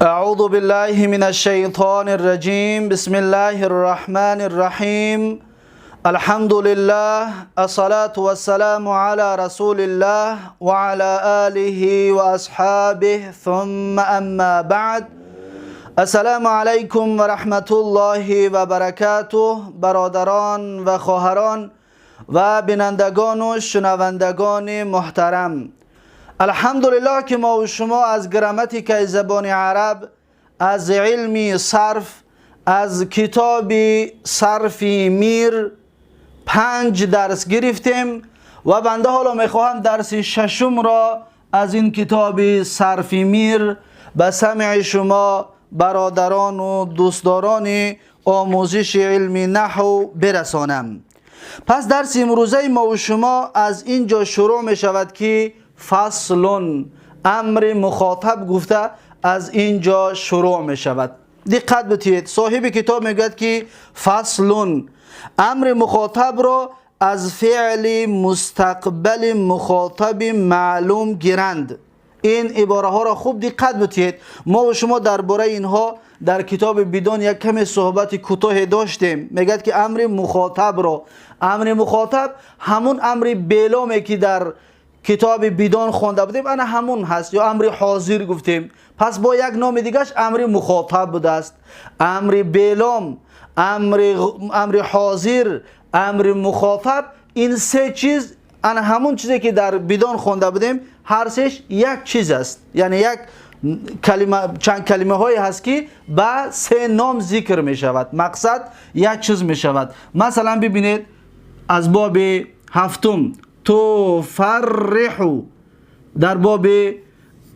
أعوذ بالله من الشيطان الرجيم بسم الله الرحمن الرحيم الحمد لله الصلاة والسلام على رسول الله وعلى آله وأصحابه ثم أما بعد السلام عليكم ورحمة الله وبركاته برادران و خواهران و بینندگان و شنوندگان محترم، الحمدلله که ما و شما از گراماتیک زبان عرب، از علم صرف، از کتاب سارفی میر 5 درس گرفتیم و بنده حالا میخواهم درس ششم را از این کتاب سارفی میر به سمع شما برادران و دوستداران آموزش علم نحو برسانم. پس درس امروزه ما و شما از اینجا شروع می شود که فصل امر مخاطب گفته از اینجا شروع می شود. دقت بتید، صاحب کتاب میگوید که فصل امر مخاطب را از فعل مستقبل مخاطب معلوم گیرند. این عباره ها را خوب دقت بتید. ما و شما درباره اینها در کتاب بدون یک کمی صحبت کوتاه داشتیم. میگه که امر مخاطب را، امر مخاطب همون امر بلامی که در کتاب بدون خوانده بودیم انا همون هست، یا امر حاضر گفتیم. پس با یک نام دیگهش امر مخاطب بوده است. امر بلام، امر حاضر، امر مخاطب، این سه چیز انا همون چیزی که در بدون خوانده بودیم هر سهش یک چیز است. یعنی یک کلمه، چند کلمه هایی هست که با سه نام ذکر می شود، مقصد یک چیز می شود. مثلا ببینید از باب هفتم تفرحو، در باب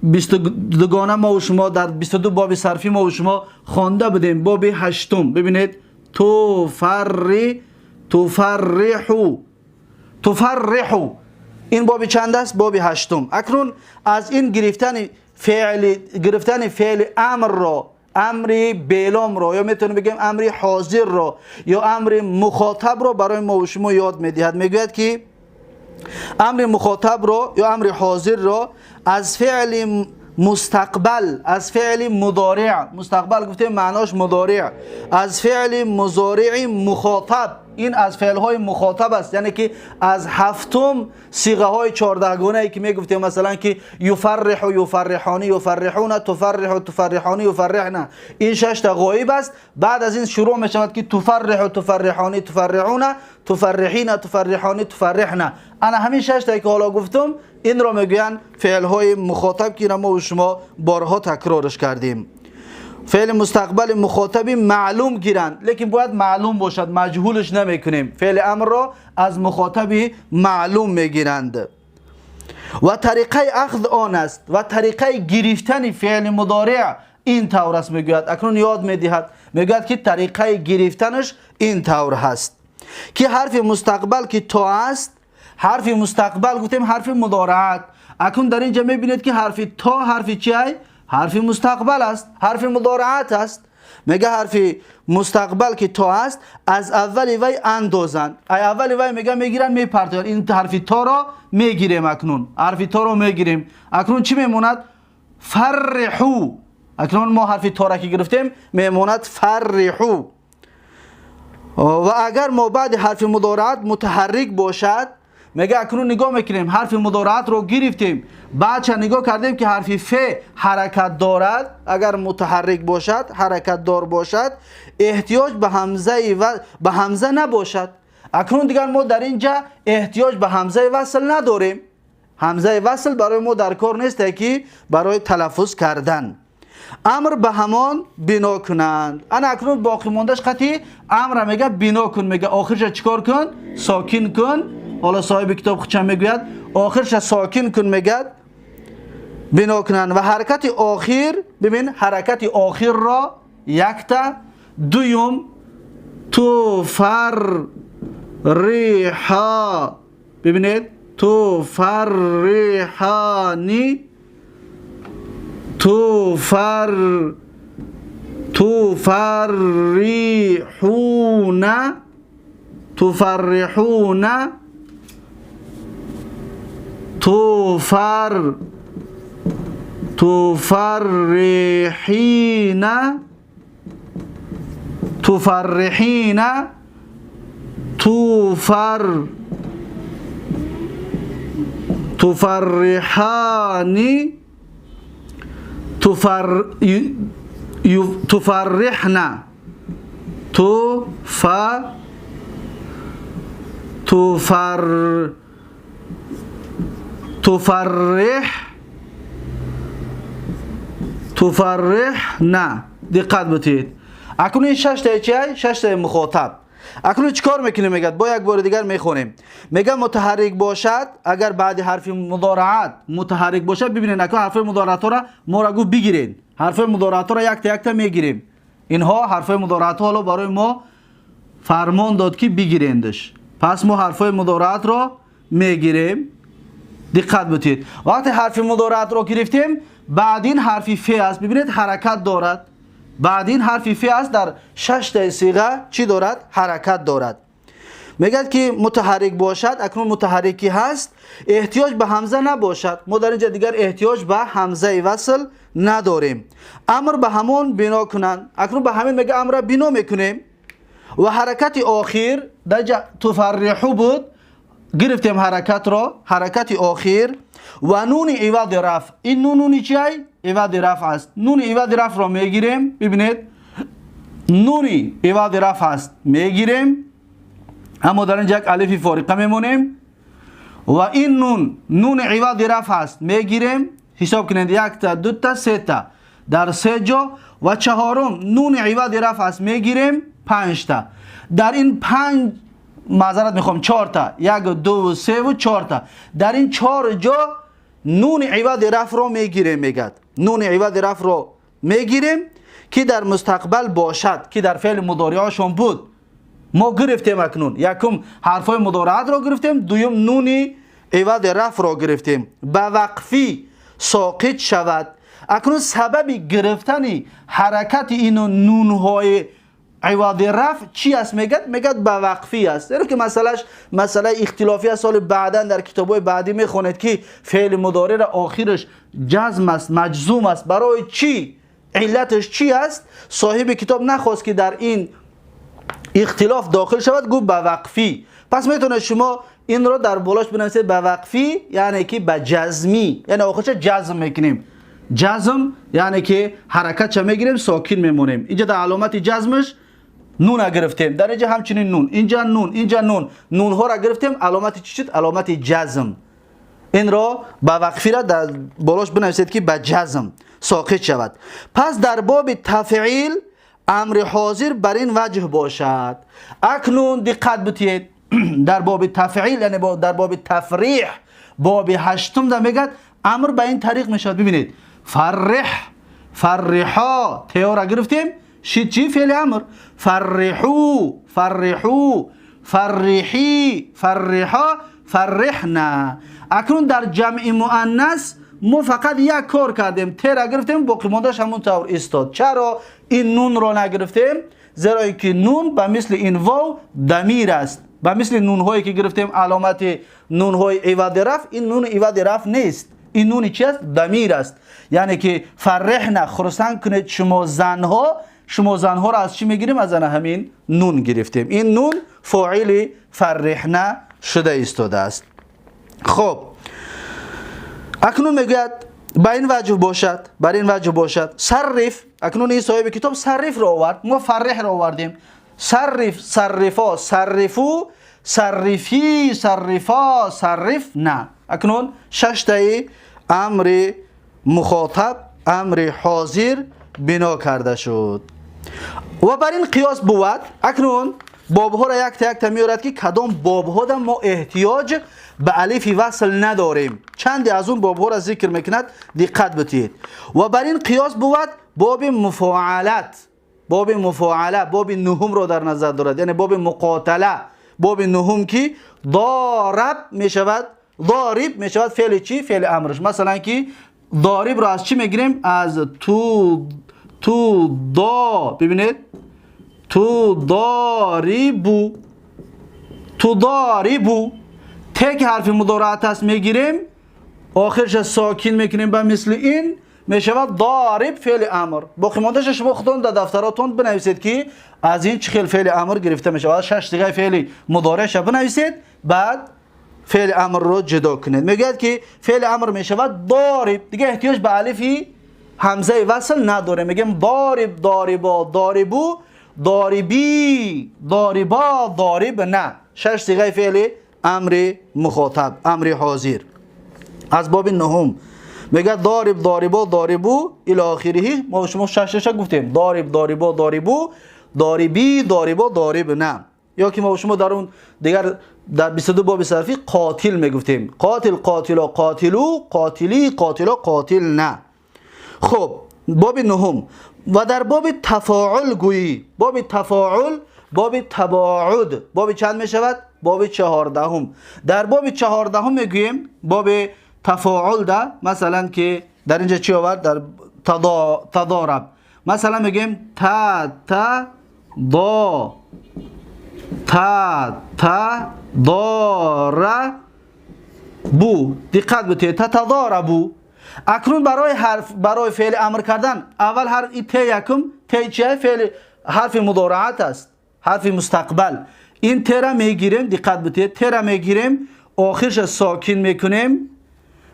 22 ما و شما در 22 باب صرفی ما و شما خوانده بودیم. باب هشتم ببینید تفرحو، این باب چند است؟ باب هشتم. اکنون از این گرفتن فعل امر را، امر بلام را، یا میتونیم بگیم امر حاضر را یا امر مخاطب را برای ما و شما یاد میدهد. میگوید که امر مخاطب را یا امر حاضر را از فعل مستقبل، از فعل مضارع، مستقبل گفتیم معناش مضارع، از فعل مضارع مخاطب، این از فعل های مخاطب است. یعنی که از هفتم صیغه های 14 گانه ای که میگفتیم، مثلا که یفرح و یفرحانی، یفرحون، تفرح و تفرحانی، یفرحنا، این 6 تا غایب است. بعد از این شروع می شود که تفرح و تفرحانی، تفرحون، تفرحین، تفرحانی، تفرحنا. انا همین 6 تا که حالا گفتم این را میگویند فعل های مخاطب که ما و شما بارها تکرارش کردیم. فعل مستقبل مخاطبی معلوم گیرند، لیکن باید معلوم باشد، مجهولش نمیکنیم. فعل امر را از مخاطبی معلوم میگیرند و طریقه اخذ آن است و طریقه گرفتن فعل مضارع این طور است. میگوید اکنون یاد میدهد، میگوید که طریقه گرفتنش این طور هست که حرف مستقبل که تا است، حرف مستقبل گفتیم حرف مضارعت. اکنون در اینجا میبینید که حرف تا حرف چی است؟ حرف مستقبل است، حرف مضارعت است. میگه حرف مستقبل که تا است از اول وی اندازند. اول وی میگه میگیرن میپرتن، این حرف تا را میگیریم. اکنون حرف تا را میگیریم. اکنون چی میموند؟ فرحو. اکنون ما حرف تا را که گرفتیم میموند فرحو. و اگر ما بعد حرف مضارعت متحرک باشد، میگه اکنون نگاه میکنیم حرف مضارعت رو گرفتیم، بعد چه نگاه کردیم که حرف ف حرکت دارد. اگر متحرک باشد، حرکت دار باشد، احتیاج به همزه و به همزه نباشد. اکنون دیگر ما در اینجا احتیاج به همزه وصل نداریم. همزه وصل برای ما در کار نیست که برای تلفظ کردن. امر به همان بنا کنند. انا اکنون باقی موندهش خطی امر میگه بنا کن، میگه آخرش چیکار کن؟ ساکن کن. حالا صاحب کتاب خودش میگوید آخرش ساکن کن، میگه بنا کنند. و حرکت آخر، ببین حرکت آخر را یکتا، دویم تفرحا، ببینید تفرحانی، تفرحون، تفرحین تفرحین تفرحانی تفرحنا تفرحنا. دقت بتید. اکنون این 6 تا چیه؟ 6 تا مخاطب. اکنون چیکار میکنیم؟ میگه با یک بار دیگر میخونیم. میگه متحرک باشد، اگر بعد حرف مضارعات متحرک باشد، ببینید اکنون حرف مضارعات را ما را گو بگیرین. حرف مضارعات را یک تا میگیریم. اینها حرف مضارعات حالا برای ما فرمان داد که بگیریندش. پس ما حرف مضارعات را میگیریم. دقت بتید. وقتی حرف مضارعات را گرفتیم، بعد این حرف فی است. ببینید حرکت دارد. بعد این حرف فی است در 6 تا صیغه چی دارد؟ حرکت دارد. میگه که متحرک باشد. اکنون متحرکی هست، احتیاج به همزه نباشد. ما در اینجا دیگر احتیاج به همزه وصل نداریم. امر به همون بنا کنند. اکنون به همین میگه امر بنا میکنیم و حرکت آخر در تفرحو بود، گرفتیم حرکت را، حرکت آخر و نون عوض رفع. این نونی چیه؟ عوض رفع است. نون عوض رفع را میگیریم. ببینید نونی عوض رفع است میگیریم، اما در اینجا یک الف فارقه میمونیم و این نون عوض رفع است میگیریم. حساب کنید 1 تا 2 تا 3 تا در 3 جا و چهارم نون عوض رفع است میگیریم 5 تا. در این 5 معذرت میخوام 4 تا 1 2 3 و 4 تا در این 4 جا نون عوض رفع رو میگیریم. میگه نون عوض رفع رو میگیریم که در مستقبل باشد، که در فعل مضارعشون بود. ما گرفتیم اکنون یکم حرفای مضارعات رو گرفتیم، دوم نون عوض رفع رو گرفتیم. به وقفی ساقط شود. اکنون سبب گرفتن حرکت این نونهای عوض رفع چی است؟ میگه به وقفی است. یعنی که مسئله اختلافی است. سال بعدا در کتابای بعدی میخونید که فعل مضارع را آخرش جزم است، مجزوم است. برای چی؟ علتش چی است؟ صاحب کتاب نخواست که در این اختلاف داخل شود، گفت به وقفی. پس میتونه شما این رو در بالاش بنویسید به وقفی، یعنی که به جزمی، یعنی آخرش جزم میکنیم. جزم یعنی که حرکت چه میگیریم؟ ساکن میمونیم. اینجا در علامت جزمش نون گرفتیم، در اینجا همچنین نون، اینجا نون، اینجا نون. نون ها را گرفتیم، علامت چی شد؟ علامت جزم. این را به وقفی را در بالاش بنویسید که به جزم ساقط شود. پس در باب تفعیل امر حاضر بر این وجه باشد. اکنون دقت بتید. در باب تفعیل یعنی در باب تفریح، باب 8 در میگه امر به این طریق میشد. ببینید فرح، فرحا، تیا را گرفتیم، شید چی؟ فعل امر. فرحو، فرحو، فرحی، فرحا، فرحنا. اکنون در جمع مؤنث ما فقط یک کار کردیم، ت را گرفتیم، باقی موندهش همون طور استاد. چرا این نون را نگرفتیم؟ زیرا اینکه نون به مثل این واو ضمیر است. به مثل نون هایی که گرفتیم علامت نون های عوض رفع، این نون عوض رفع نیست. این نون چی است؟ ضمیر است. یعنی که فرحنا، خرسند کنید شما زنها. شما زنها را از چی میگیریم؟ از همین نون گرفتیم. این نون فاعل فرحنا شده ایستاده است. خب اکنون میگوید به این وجه باشد، بر این وجه باشد. صرف، اکنون این صاحب کتاب صرف را آورد، ما فرح را آوردیم. صرف، صرفا، صرفو، صرفی، صرفا، صرف نه. اکنون 6 تای امر مخاطب، امر حاضر بنا کرده شد و بر این قیاس بود. اکنون بابها را یک تا میارد که کدام بابها در ما احتیاج به الف وصل نداریم. چند از اون بابها را ذکر میکند، دقت بتید. و بر این قیاس بود باب مفاعلت. باب مفاعله، باب نهم را در نظر دارد، یعنی باب مقاتله. باب نهم که ضارب میشود، ضارب میشود فعل چی؟ فعل امرش. مثلا که ضارب را از چی میگیریم؟ از تو دا. ببینید تو ضاربو، تو ضاربو. تک حرف مضارعت است میگیریم، آخرش ساکن میکنیم به مثل این، میشود ضارب فعل امر. باقی ماندهش شما خودتون در دفتراتون بنویسید که از این چه خیل فعل امر گرفته میشه. 6 صیغه فعل مضارعش بنویسید، بعد فعل امر رو جدا کنید. میگه که فعل امر میشود ضارب، دیگه احتیاج به الف همزه وصل نداره. میگیم ضارب، ضاربا، ضاربو، ضاربی، ضاربا، ضارب. نه، 6 صیغه فعل امر مخاطب، امر حاضر. از باب نهم میگه ضارب، ضاربا، ضاربو الی آخره. ما شما 6 گفتیم، ضارب، ضاربا، ضاربو، ضاربی، ضاربا، ضارب. نه، یا که ما شما در اون دیگر در 22 باب صرفی قاتل میگفتیم، قاتل، قاتلا، قاتلو، قاتلی، قاتلا، قاتل. نه. خب باب نهم. و در باب تفاعل گویی، باب تفاعل، باب تباعد، باب چند می شود؟ باب 14. در باب 14 میگوییم باب تفاعل ده، مثلا که در اینجا چی آورد؟ در تضارب. مثلا میگیم تا دا، تا داره بو. دقت بتید، تضاربو. اکنون برای فعل امر کردن اول حرف ت یکم، ت چیه؟ فعل حرف مضارعت است، حرف مستقبل. این ت را میگیریم، دقت بتید، ت را میگیریم، آخرش ساکن میکنیم،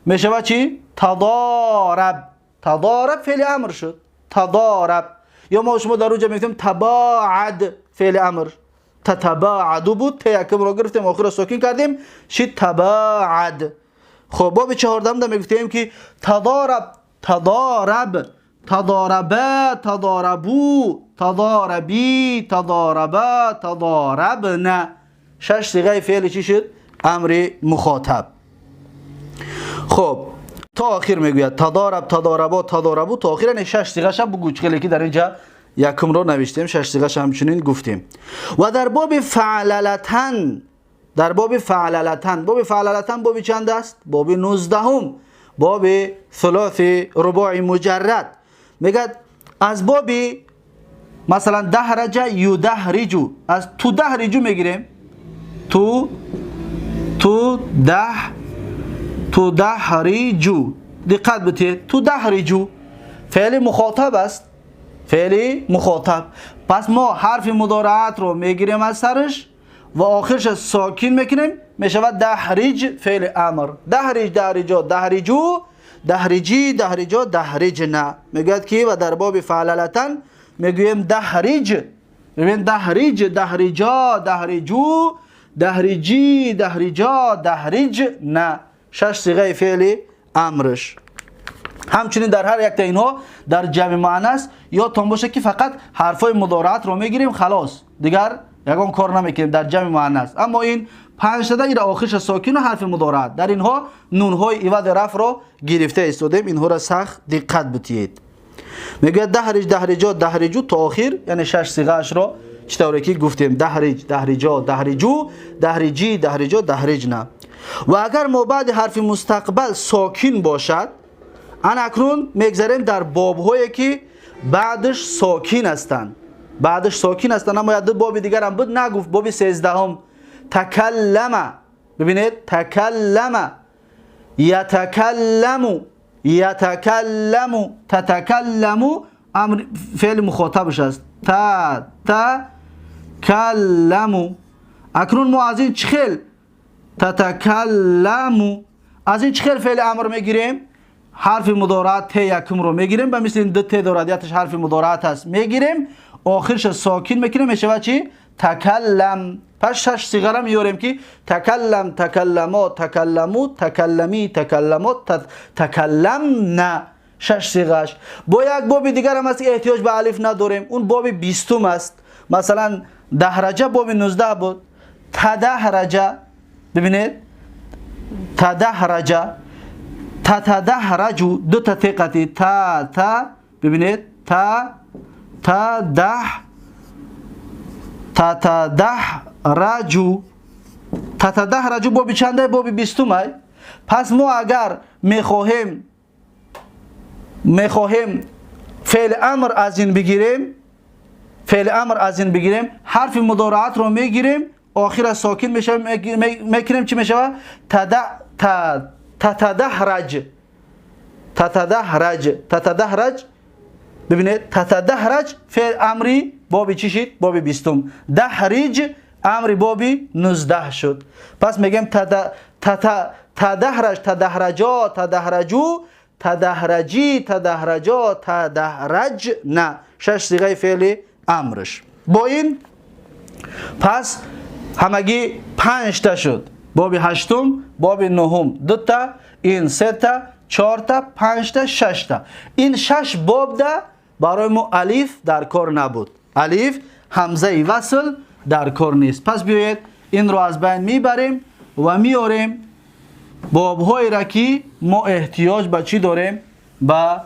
میشود چی؟ تضارب. تضارب فعل امر شد، تضارب. یا ما شما در اونجا میگیم تباعد فعل امر، تتباعدو بود، ت یکم رو گرفتیم، آخر ساکن کردیم، شد تباعد. خب باب 14 ده میگفتیم که تضارب، تضارب، تضاربه، تضاربو، تضاربی، تضاربه، تضاربن. 6 صیغه فعل چی شد؟ امر مخاطب. خب تا آخر میگوید تضارب، تضاربا، تضاربو، تا آخر. 6 صیغه شب بگو چخیلی که در اینجا یکم رو نوشتیم، 6 صیغه همچنین گفتیم. و در باب فعللتن، در باب فعللتن، باب فعللتن باب چند است؟ باب 19، باب ثلاث رباع مجرد. میگه از باب مثلا دهرج یدهرجو، از تو دهرجو میگیریم، تو دهرجو. دقت بتید، تو دهرجو فعل مخاطب است، فعل مخاطب. پس ما حرف مضارعت رو میگیریم از سرش و آخرش ساکن میکنیم، میشود دهرج فعل امر. دهرج، دهرجا، دهرجو، دهرجی، دهرجا، دهرجنا. میگوید که و در باب فعللتن میگویم دهرج. ببین دهرج، دهرجا، دهرجو، دهرجی، دهرجا، دهرجنا. 6 صیغه فعل امرش. همچنین در هر یک تا اینها در جمع مؤنث یادتون باشه که فقط حرفای مضارعت رو میگیریم، خلاص دیگر یگان کار نمیکنیم در جمع مؤنث. اما این 5 تا در آخرش ساکن و حرف مضارعت، در اینها نون های عوض رفع رو گرفته استودیم، اینها را سخت دقت بتید. میگه دهرج، دهرجا، دهرجو تا آخر، یعنی 6 صیغه اش رو چطوری که گفتیم، دهرج، دهرجا، دهرجو، دهرجی، دهرجا، دهرجنا. و اگر ما بعد حرف مستقبل ساکن باشد، اکنون میگذاریم در باب هایی که بعدش ساکن هستند، بعدش ساکن هستند. اما یاد باب دیگر هم بود نگفت، باب 13 تکلم. ببینید تکلم، یتکلم، یتکلم، تتکلم، امر فعل مخاطبش است، تکلم. اکنون ما از این چخیل تتکلم، از این چخیل فعل امر میگیریم، حرف مضارعت ت یکم رو میگیریم، به مثل این دو ت دارادیتش حرف مضارعت هست، میگیریم، آخرش ساکن میکنیم، میشود چی؟ تکلم. پس 6 صیغه را میاریم که تکلم، تکلما، تکلمو، تکلمی، تکلمات، تکلمنا. 6 صیغهش. با یک باب دیگر هم است که احتیاج به الف نداریم، اون باب 20 است. مثلا دهرجه باب 19 بود، تدهرجه. ببینید تدهرجه، تتدهرجو، دو تا تقتی، تا ببینید تتدهرجو، تتدهرجو باب چنده؟ باب 20. پس ما اگر میخواهیم فعل امر از این بگیریم، فعل امر از این بگیریم، حرف مضارعت رو میگیریم، آخر ساکن میشه، میکنیم چی میشه؟ تتدهرج. تتدحرج ببینید تتدحرج فعل امری بابی چی شد؟ بابی 20. دحرج امری بابی 19 شد. پس میگیم تدحرج تدحرجا تدحرجو تدحرجی تدحرجا تدحرج نه 6 صیغه فعل امرش. با این پس همگی 5 تا شد. باب 8، باب 9 2 تا، این 3 تا، 4 تا، 5 تا، 6 تا. این 6 باب ده برای ما الف در کار نبود. الف همزه وصل در کار نیست. پس بیایید این رو از بین میبریم و میاریم باب های را که ما احتیاج به چی داریم؟ به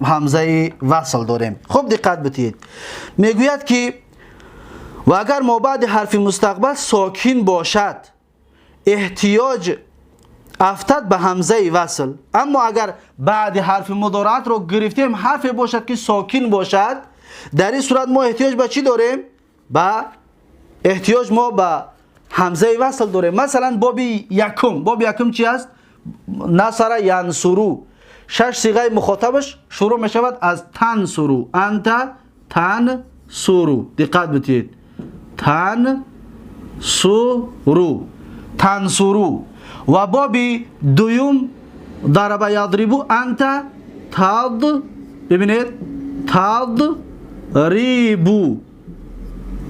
همزه وصل داریم. خب دقت بتید. میگوید که و اگر ما بعد حرف مستقبل ساکن باشد احتیاج افتد به همزه وصل. اما اگر بعد حرف مضارعت رو گرفتیم حرف باشد که ساکن باشد، در این صورت ما احتیاج به چی داریم؟ به احتیاج ما به همزه وصل داریم. مثلا باب یکم چی است؟ نصر ینصرو. 6 صیغه مخاطبش شروع می شود از تنصرو. انت تنصرو. دقت بتید. تنصرو. و باب دوم ضرب یضربو انت ببینید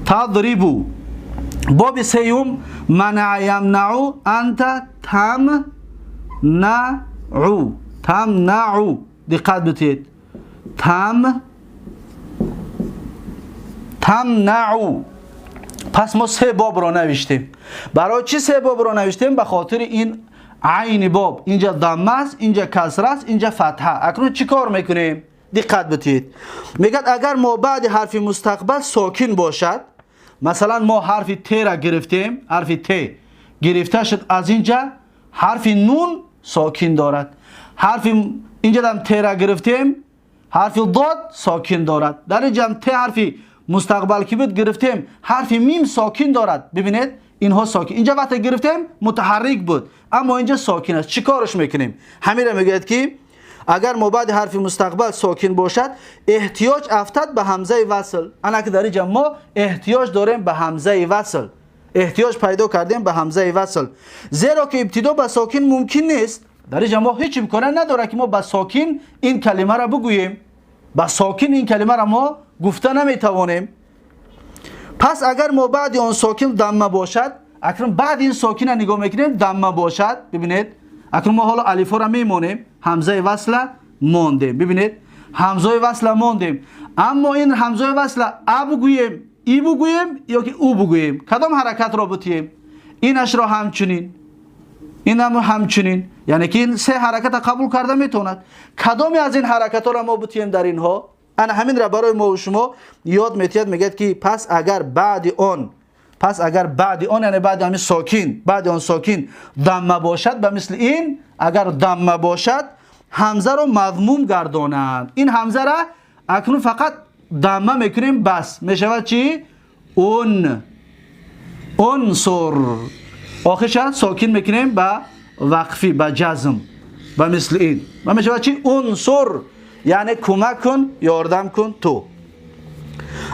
تضربو. باب سیوم منع یمنعو انت تمنعو. دقت بتید. تمنعو. پس ما 3 باب را نوشتیم. برای چی 3 باب را نوشتیم؟ به خاطر این عین باب. اینجا ضمه است، اینجا کسره است، اینجا فتحه. اکنون چی کار میکنیم؟ دقت بتید. میگد اگر ما بعد حرف مستقبل ساکن باشد، مثلا ما حرف ت را گرفتیم، حرف ت گرفته شد، از اینجا حرف نون ساکن دارد. حرف اینجا هم ت را گرفتیم، حرف ضاد ساکن دارد. در اینجا هم ت حرف مستقبل که بود گرفتیم، حرف میم ساکن دارد. ببینید اینها ساکن. اینجا وقتی گرفتیم متحرک بود، اما اینجا ساکن است. چی کارش میکنیم؟ همین را میگوید که اگر ما بعد حرف مستقبل ساکن باشد احتیاج افتد به همزه وصل. انا که در اینجا ما احتیاج داریم به همزه وصل. احتیاج پیدا کردیم به همزه وصل، زیرا که ابتدا به ساکن ممکن نیست. در اینجا ما هیچ امکان نداره که ما به ساکن این کلمه را بگوییم. با ساکن این کلمه را ما گفته نمیتوانیم. پس اگر ما بعد آن ساکن ضمه باشد، اکنون بعد این ساکن را نگاه میکنیم ضمه باشد. ببینید اکنون ما حالا الف را میمونیم، همزه وصل ماندیم. ببینید همزه وصل ماندیم. اما این همزه وصل بگوییم، ای بگوییم یا که او بگوییم، کدام حرکت را بتیم؟ اینش را همچنین، این هم همچنین. یعنی که این 3 حرکت قبول کرده میتوند. کدامی از این حرکت ها را ما بتیم در اینها؟ انا همین را برای ما و شما یاد میتید. میگه که پس اگر بعد آن یعنی بعد همین ساکن، بعد آن ساکن ضمه باشد، به مثل این اگر ضمه باشد همزه را مضموم گردانند. این همزه را اکنون فقط ضمه میکنیم بس میشود چی؟ انصر. آخرش ساکن میکنیم با وقفی، با جزم، با مثل این و میشود چی؟ انصر، یعنی کمک کن، یاردم کن تو.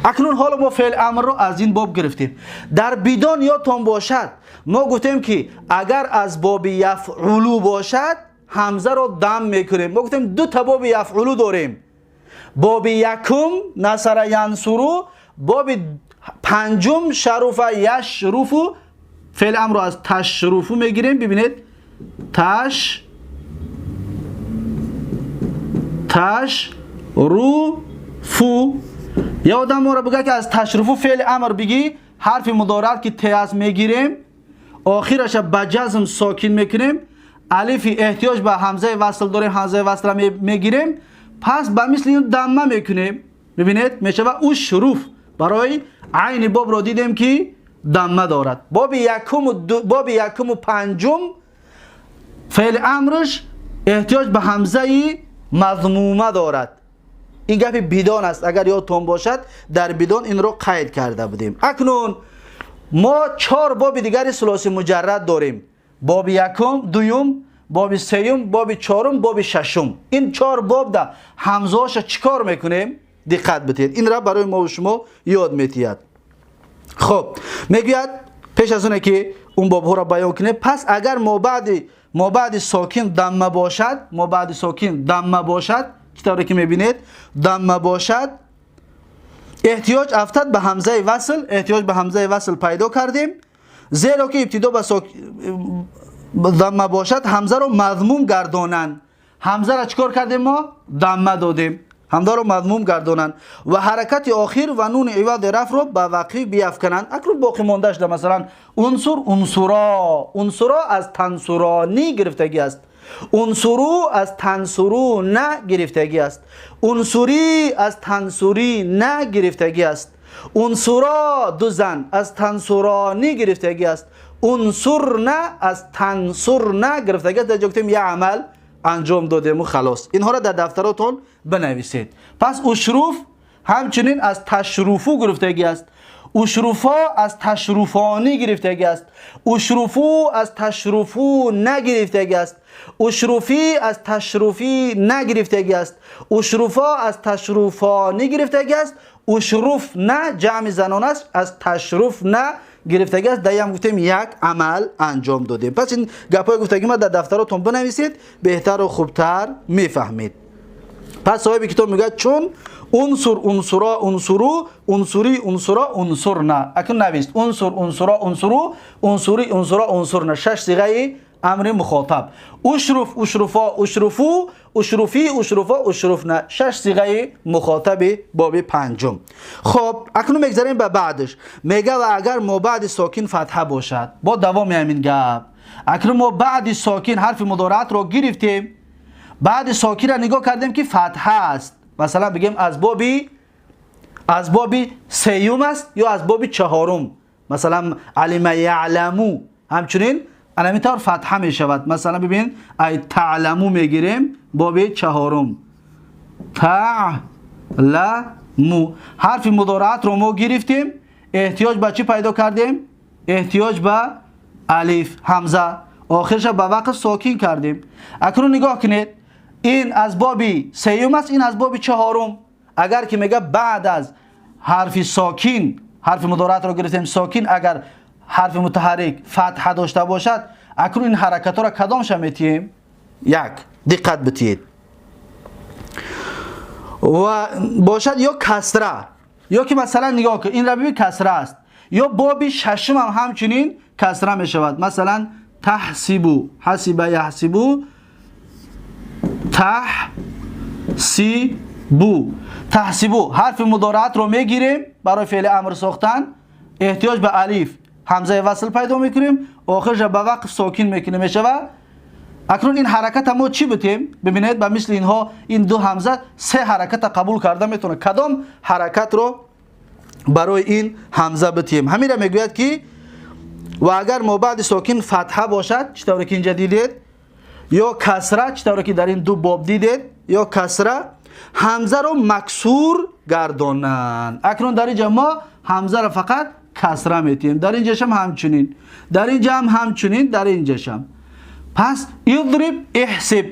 اکنون حالا ما فعل امر رو از این باب گرفتیم. در بدان یادتان باشد ما گفتیم که اگر از باب یفعلو باشد همزه رو دم میکنیم. ما گفتیم 2 تا باب یفعلو داریم. باب یکم نصر ینصرو، باب 5 شرف یشرفو. فعل امر رو از تشرفو میگیریم. ببینید تشرفو. یا آدم ما را بگه که از تشرفو فعل امر بگی، حرف مضارع که ت از میگیریم، آخرش با جزم ساکن میکنیم، الف احتیاج به همزه وصل داریم، همزه وصل را میگیریم، پس به مثل این ضمه میکنیم. ببینید میشه او شروف. برای عین باب را دیدیم که ضمه دارد. باب یکم و 5 فعل امرش احتیاج به همزه مضمومه دارد. این گپ بدان است. اگر یادتون باشد در بدان این رو قید کرده بودیم. اکنون ما 4 باب دیگر ثلاثی مجرد داریم. باب یکم، دوم، боби сеюм, боби чорум, боби шашум. Ин 4 боб да ҳамзаҳоша чикор мекунем? диққат битед. Инра барои мо ва шумо ёд метиҳад. хоб, мегӯяд пеш аз оне ки он бобҳоро баён кунем, пас агар мобаъди сокин дамма бошад, мобаъди сокин дамма бошад, китобе ки мебинед дамма бошад, эҳтиёҷ афтад ба ҳамзаи васл, эҳтиёҷ ба ҳамзаи васл пайдо кардем. зеро ки ибтидо ба дамма бошад, ҳамзаро маҙмум гардонанд. ҳамзаро чикор кардем мо? дамма додем. ҳамзаро маҙмум гардонанд ва ҳаракати охир ва нуни ивади рафъро ба вақфӣ биафкананд. акрун боқӣ монда шуда, масалан унсур, унсуро. унсуро аз тансурони гирифтагӣ аст. унсуру аз тансуруна гирифтагӣ аст. унсурӣ аз тансурина гирифтагӣ аст. унсуро ду зан аз тансурони гирифтагӣ аст. унсурна аз тансурна гирифтагӣ аст. дар ҷо гуфтем я амал анҷом додему халос. инҳоро дар дафтаротон бинависед. пас ушруф ҳамчунин аз ташруфу гирифтагӣ аст. ушруфо аз ташруфони гирифтагӣ аст. ушруфу аз ташруфу нагирифтагӣ аст. ушруфӣ аз ташруфӣ нагирифтагӣ аст. ушруфо аз ташруфони гирифтагӣ аст. ушруф на ҷамъи занона аст, аз ташруф на гирифтагӣ аст. даям гуфтем як амал анҷом додем. пас ин гапҳои гуфтагима дар дафтаротон бинависед, беҳтару хубтар мефаҳмед. пас соҳиби китоб мегӯяд чун унсур, унсуро, унсуру, унсури, унсуро, унсурна. акун навист унсур, унсуро, унсуру, унсури, унсуро, унсурна. 6 сиғаи амри мухотаб. ушруф, ушруфо, ушруфу, ушруфи, ушруфо, ушруфна. 6 сиғаи мухотаби боби 5. хоб, акун мегзарем ба баъдаш. мега ва агар мобаъди сокин фатҳа бошад. бо давоми ҳамин гап. акун мо баъди сокин ҳарфи мудораатро гирифтем. баъди сокинро нигоҳ кардем ки фатҳа аст. масалан бигем аз боби сеюм аст ё аз боби чаҳорум. масалан алима яъламу ҳамчунин ана тавр фатҳа мешавад. масалан бибин ай таъламу мегирем, боби чаҳорум таъламу. ҳарфи мудораатро мо гирифтем, эҳтиёҷ ба чӣ пайдо кардем? эҳтиёҷ ба алиф ҳамза, охирша ба вақф сокин кардем. акнун нигоҳ кунед, ин аз боби сеюм аст, ин аз боби чаҳорум. агар ки мега баъд аз ҳарфи сокин, ҳарфи мудораатро гирифтем сокин, агар ҳарфи мутаҳаррик фатҳа дошта бошад, акнун ин ҳаракатҳоро кадомша метиҳем? як, диққат битиҳед. ва бошад ё касра, ё ки масалан нигоҳ кун, инро бибин касра аст. ё боби шашум ҳам ҳамчунин касра мешавад. масалан таҳсибу, ҳасиба яҳсибу, таҳсибу. таҳсибу ҳарфи мудораатро мегирем барои феъли амр сохтан, эҳтиёҷ ба алиф ҳамзаи васл пайдо мекунем, охирша ба вақф сокин мекунем, мешава. акнун ин ҳараката мо чӣ битем? бибинед ба мисли инҳо ин ду ҳамза се ҳараката қабул карда метавонад. кадом ҳаракатро барои ин ҳамза битем? ҳаминро мегӯяд ки ва агар мобаъди сокин фатҳа бошад, чӣ тавре ки инҷа дидед, ё касра, чӣ тавре ки дар ин ду боб дидед, ё касра, ҳамзаро максур гардонанд. акнун дар инҷа мо ҳамзаро фақат касра метиҳем. дар инҷашам ҳамчунин, дар инҷа ҳам ҳамчунин, дар инҷашам. пас идриб иҳсиб,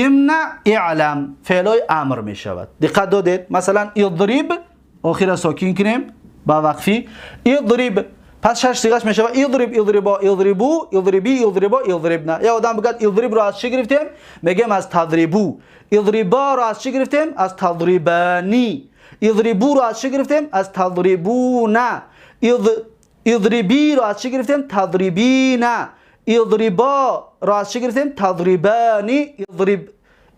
имна иълам феълои амр мешавад. диққат додед. масалан идриб охира сокин кунем ба вақфи идриб. пас 6 сиғаш мешавад. идриб, идрибо, идрибу, идриби, идрибо, идрибна. я одам бигӯяд идрибро аз чӣ гирифтем? мегем аз тадрибу. идриборо аз чӣ гирифтем? аз тадрибани. идрибуро аз чӣ гирифтем? аз тадрибуна. идрибиро аз чӣ гирифтем? тадрибина. идриборо аз чӣ гирифтем? тадрибани.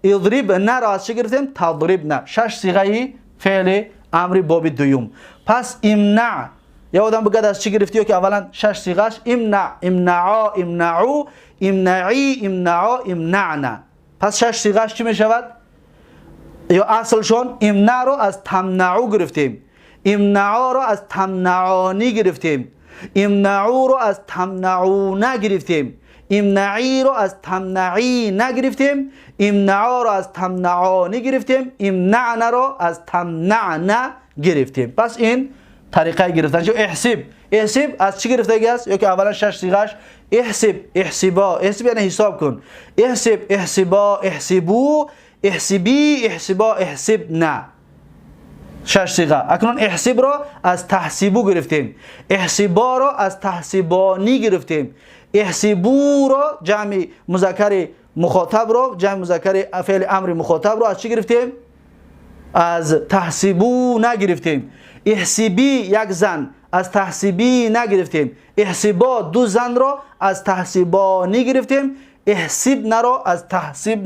идрибнаро аз чӣ гирифтем? тадрибна. 6 сиғаи феъли амри боби дуюм. пас имна, я одам бигӯяд аз чӣ гирифти, ё ки аввалан 6 сиғаш имна, имнао, имнау, имнаи, имнао, имнана. пас 6 сиғаш чӣ мешавад? ё аслшон имнаро аз тамнау гирифтем, имнаоро аз тамнаони гирифтем, имнауро аз тамнауна гирифтем, имнаиро аз тамнаина гирифтем, имнаоро аз тамнаони гирифтем, имнанаро аз тамнана гирифтем. пас ин тариқаи гирифтан. иҳсиб, احسب از چی گرفتگی است؟ یا که اولا 6 صیغه‌اش احسب، احسبا، احسب یعنی حساب کن، احسب، احسبا، احسبو، احسبی، احسبا، احسب نه. 6 صیغه. اکنون احسب را از تحسبو گرفتیم، احسبا را از تحسبانی گرفتیم، احسبو را جمع مذکر مخاطب را، جمع مذکر فعل امر مخاطب را از چی گرفتیم؟ از تحسبو نگرفتیم. احسبی یک زن از تحسبی نگرفتیم. احسبا دو زن را از تحسبانی گرفتیم. احسب نرا از تحسب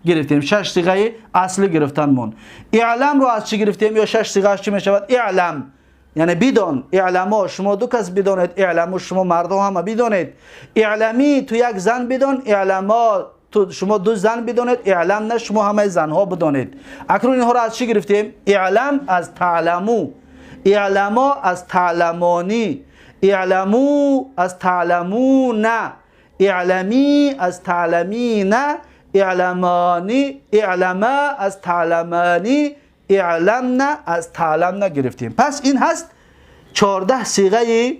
نگرفتیم. 6 صیغه اصلی گرفتن مون. اعلم را از چی گرفتیم؟ یا 6 صیغه‌اش چی میشود؟ اعلم یعنی بدان. اعلما شما دو کس بدانید، اعلمو شما مردم همه بدانید. اعلمی تو یک زن بدان، اعلما تو شما دو زن بدانید، اعلم نه شما همه زنها بدانید. اکنون اینها را از چی گرفتیم؟ اعلم از تعلمو، اعلما از تعلمانی، اعلمو از تعلمون، اعلمی از تعلمین، اعلمانی، اعلما از تعلمانی، اعلمنا از تعلمنا گرفتیم. پس این هست 14 صیغه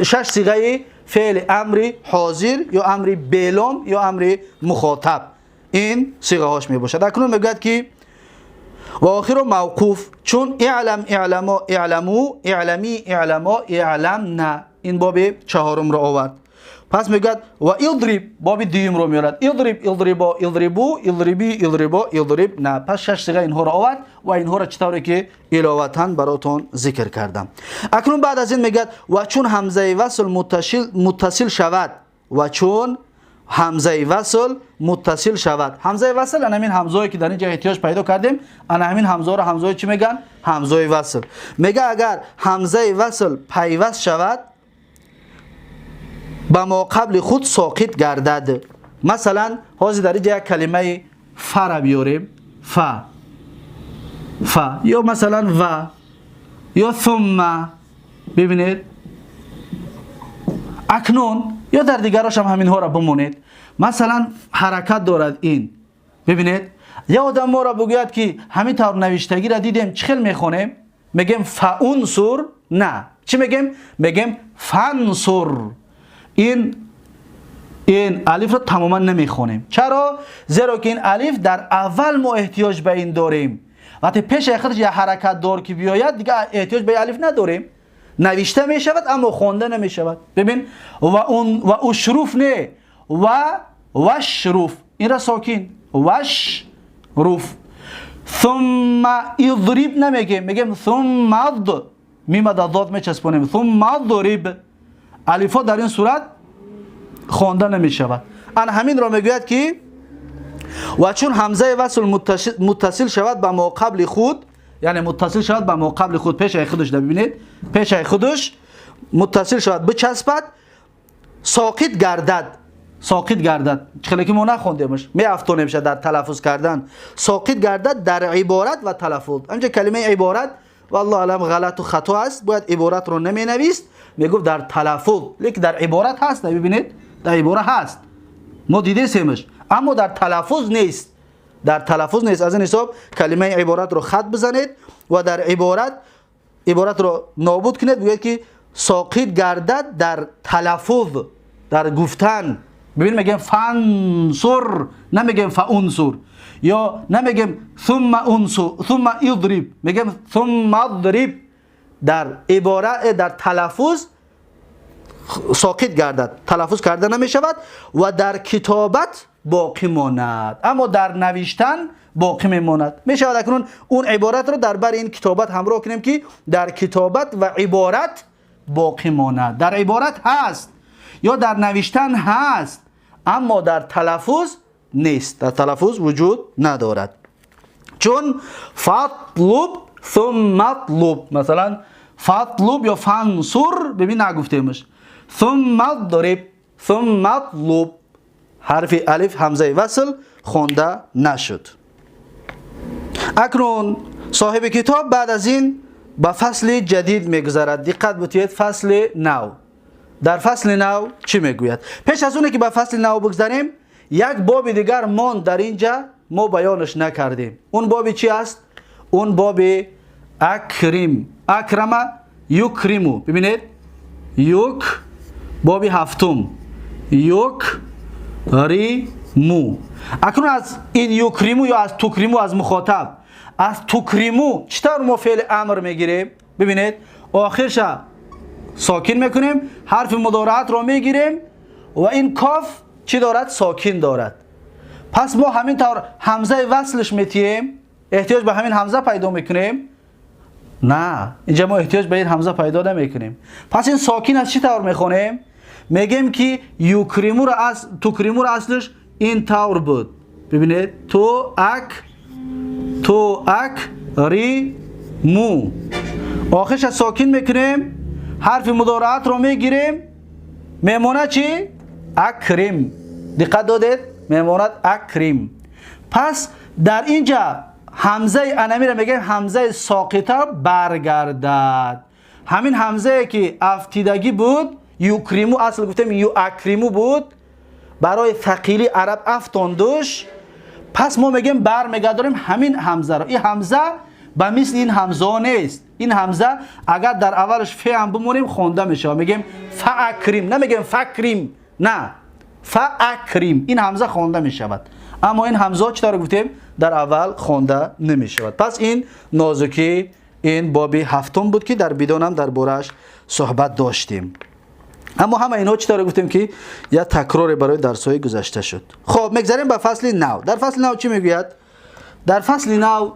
6 صیغه فعل امر حاضر یا امر بیلام یا امر مخاطب. این صیغه هاش می باشد. اکنون میگوید که و آخر موقوف، چون اعلم، اعلما، اعلمو، اعلمی، اعلما، اعلمنا. این باب چهارم را آورد. پس میگوید و اضرب، باب دوم رو میارد. اضرب، اضربا، اضربو، اضربی، اضربا، اضرب نه. پس 6 صیغه اینها را آورد و اینها را چطوری که علاوةً براتون ذکر کردم. اکنون بعد از این میگوید و چون همزه وصل متصل شود، و چون همزه وصل متصل شود. همزه وصل انا همین همزه‌ای که در اینجا احتیاج پیدا کردیم، انا همین همزه را همزه چی میگن؟ همزه وصل. میگه اگر همزه وصل پیوست شود با ما قبل خود ساقط گردد. مثلا حاضر در اینجا یک کلمه ف را بیاریم، ف یا مثلا و یا ثم. ببینید اکنون یا در دیگراش هم همین ها را بمونید. مثلا حرکت دارد این. ببینید یا آدم ما را بگوید که همین طور نوشتگی را دیدیم چه خیلی میخونیم؟ میگیم فانصر، نه چی میگیم؟ میگیم فانصر. این الف را تماما نمیخونیم. چرا؟ زیرا که این الف در اول ما احتیاج به این داریم. وقتی پیش خودش یه حرکت دار که بیاید دیگه احتیاج به الف نداریم. نوشته می شود اما خوانده نمی شود. ببین و اشروف نه، و شروف، این را ساکن وشروف. ثم اضرب نمیگیم، میگیم ثم اض، میم داد میچسبونیم، ثم اضرب. الفا در این صورت خوانده نمی شود. ان همین را میگوید که و چون همزه وصل متصل شود با ما قبل خود، یعنی متصل شود با ما قبل خود، پیش خودش ببینید، پیش خودش متصل شود بچسبد، ساقط گردد. ساقط گردد خیلی که ما نخوندیمش، می افتونه میشه در تلفظ کردن. ساقط گردد در عبارت و تلفظ. همینجا کلمه عبارت والله علم غلط و خطا است، باید عبارت رو نمی نویست، میگفت در تلفظ، لیکن در عبارت هست. ببینید در عبارت هست، ما دیده سیمش، اما در تلفظ نیست. در تلفظ نیست. از این حساب کلمه عبارت رو خط بزنید و در عبارت رو نابود کنید. بگید که ساقط گردد در تلفظ، در گفتن. ببین میگیم فانصر، نمیگیم فانصر، یا نمیگیم ثم انصر، ثم اضرب، میگیم ثم اضرب. در عبارت در تلفظ ساقط گردد، تلفظ کرده نمی شود و در کتابت باقی ماند، اما در نوشتن باقی میماند. می شود اکنون اون عبارت رو در بر این کتابت همراه کنیم که در کتابت و عبارت باقی ماند. در عبارت هست یا در نوشتن هست، اما در تلفظ نیست، در تلفظ وجود ندارد. چون فاطلب ثم اطلب، مثلا فاطلب یا فانصر، ببین نگفتیمش. ثم اضرب، ثم اطلب، حرف الف همزه وصل خونده نشد. اکنون صاحب کتاب بعد از این به فصل جدید میگذرد. دقت بتید، فصل نو. در فصل نو چی میگوید؟ پیش از اونه که به فصل نو بگذاریم، یک باب دیگر مان در اینجا ما بیانش نکردیم. اون باب چی است؟ اون باب اکریم. اکرم یکریمو. ببینید یک بابی هفتم یکریمو. اکنون از این یکریمو یا از تکریمو از مخاطب، از تکریمو چطور ما فعل امر میگیریم؟ ببینید آخرش ساکن میکنیم، حرف مضارعت رو میگیریم و این کاف چی دارد؟ ساکن دارد. پس ما همین طور همزه وصلش میتیم، احتیاج به همین همزه پیدا میکنیم؟ نه، اینجا ما احتیاج به این همزه پیدا نمیکنیم. پس این ساکن از چی طور میخونیم؟ میگیم که یکریمو را از تکریمو را اصلش این طور بود. ببینید تو اک ری مو، آخرش ساکن میکنیم، حرف مضارعت رو میگیریم، میمونه چی؟ اکریم. دقت دادید؟ میمونه اکریم. پس در اینجا همزه انمی را میگیم همزه ساقطه برگردد. همین همزه که افتیدگی بود، یکریمو اصل گفتیم یو اکریمو بود، برای ثقیلی عرب افتاندوش. پس ما میگیم برمیگرداریم همین همزه را. این همزه به مثل این همزه نیست. این همزه اگر در اولش ف هم بمونیم خونده میشه، میگیم فاکریم، نمیگیم فکریم، نه فاکریم. این همزه خونده میشود، اما این همزه چطور گفتیم؟ در اول خونده نمیشود. پس این نازکی این بابی هفتم بود که در بیدون هم در بارش صحبت داشتیم. اما همه اینها چطور گفتیم که یا تکرار برای درس‌های گذشته شد. خب میگذاریم به فصل نو. در فصل نو چی میگوید؟ در فصل نو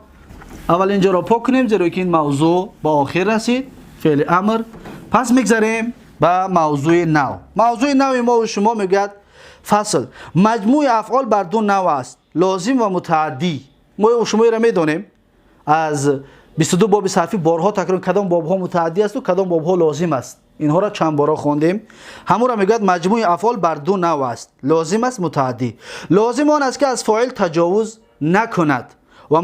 اول اینجا را پاک کنیم، زیرا که این موضوع با آخر رسید، فعل امر. پس میگذاریم به موضوع نو. موضوع نو ما و شما میگوید فصل مجموع افعال بر دو نوع است، لازم و متعدی. ما و شما را میدونیم از 22 باب صرفی بارها تکرار کدام باب ها متعدی است و کدام باب ها لازم است. اینها را چند بار خوندیم. همون را میگوید مجموع افعال بر دو نوع است، لازم است متعدی. لازم آن است که از فاعل تجاوز نکند و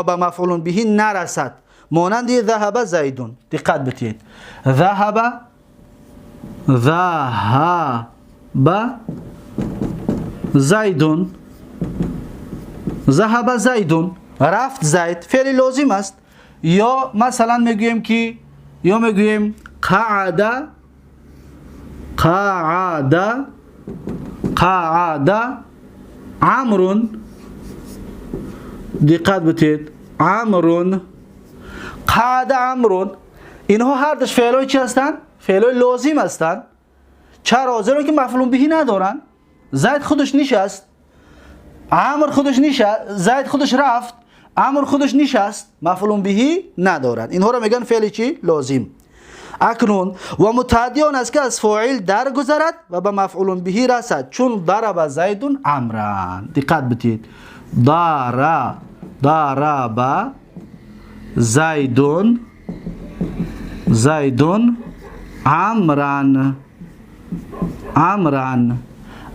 به مفعول به نرسد، مانند ذهب زیدون. دقت بدید، ذهب زیدون، ذهب زیدون، رفت زید، فعل لازم است. یا مثلا میگوییم که یا میگوییم قعد عمرو. دقت بدید، عمرو، قعد عمرو. اینها هر دوش فعلای چی هستند؟ فعلای لازم هستند. چرا؟ زیرا که مفعول به ندارن. زید خودش نشست، عمرو خودش نشست، زید خودش رفت، عمرو خودش نشست، مفعول به ندارن. اینها را میگن فعل چی؟ لازم. اکنون و متعدی آن است که از فاعل درگذرد و به مفعول به رسد، چون ضرب زیدون عمران. دقت بدید، ضرب زیدون عمران.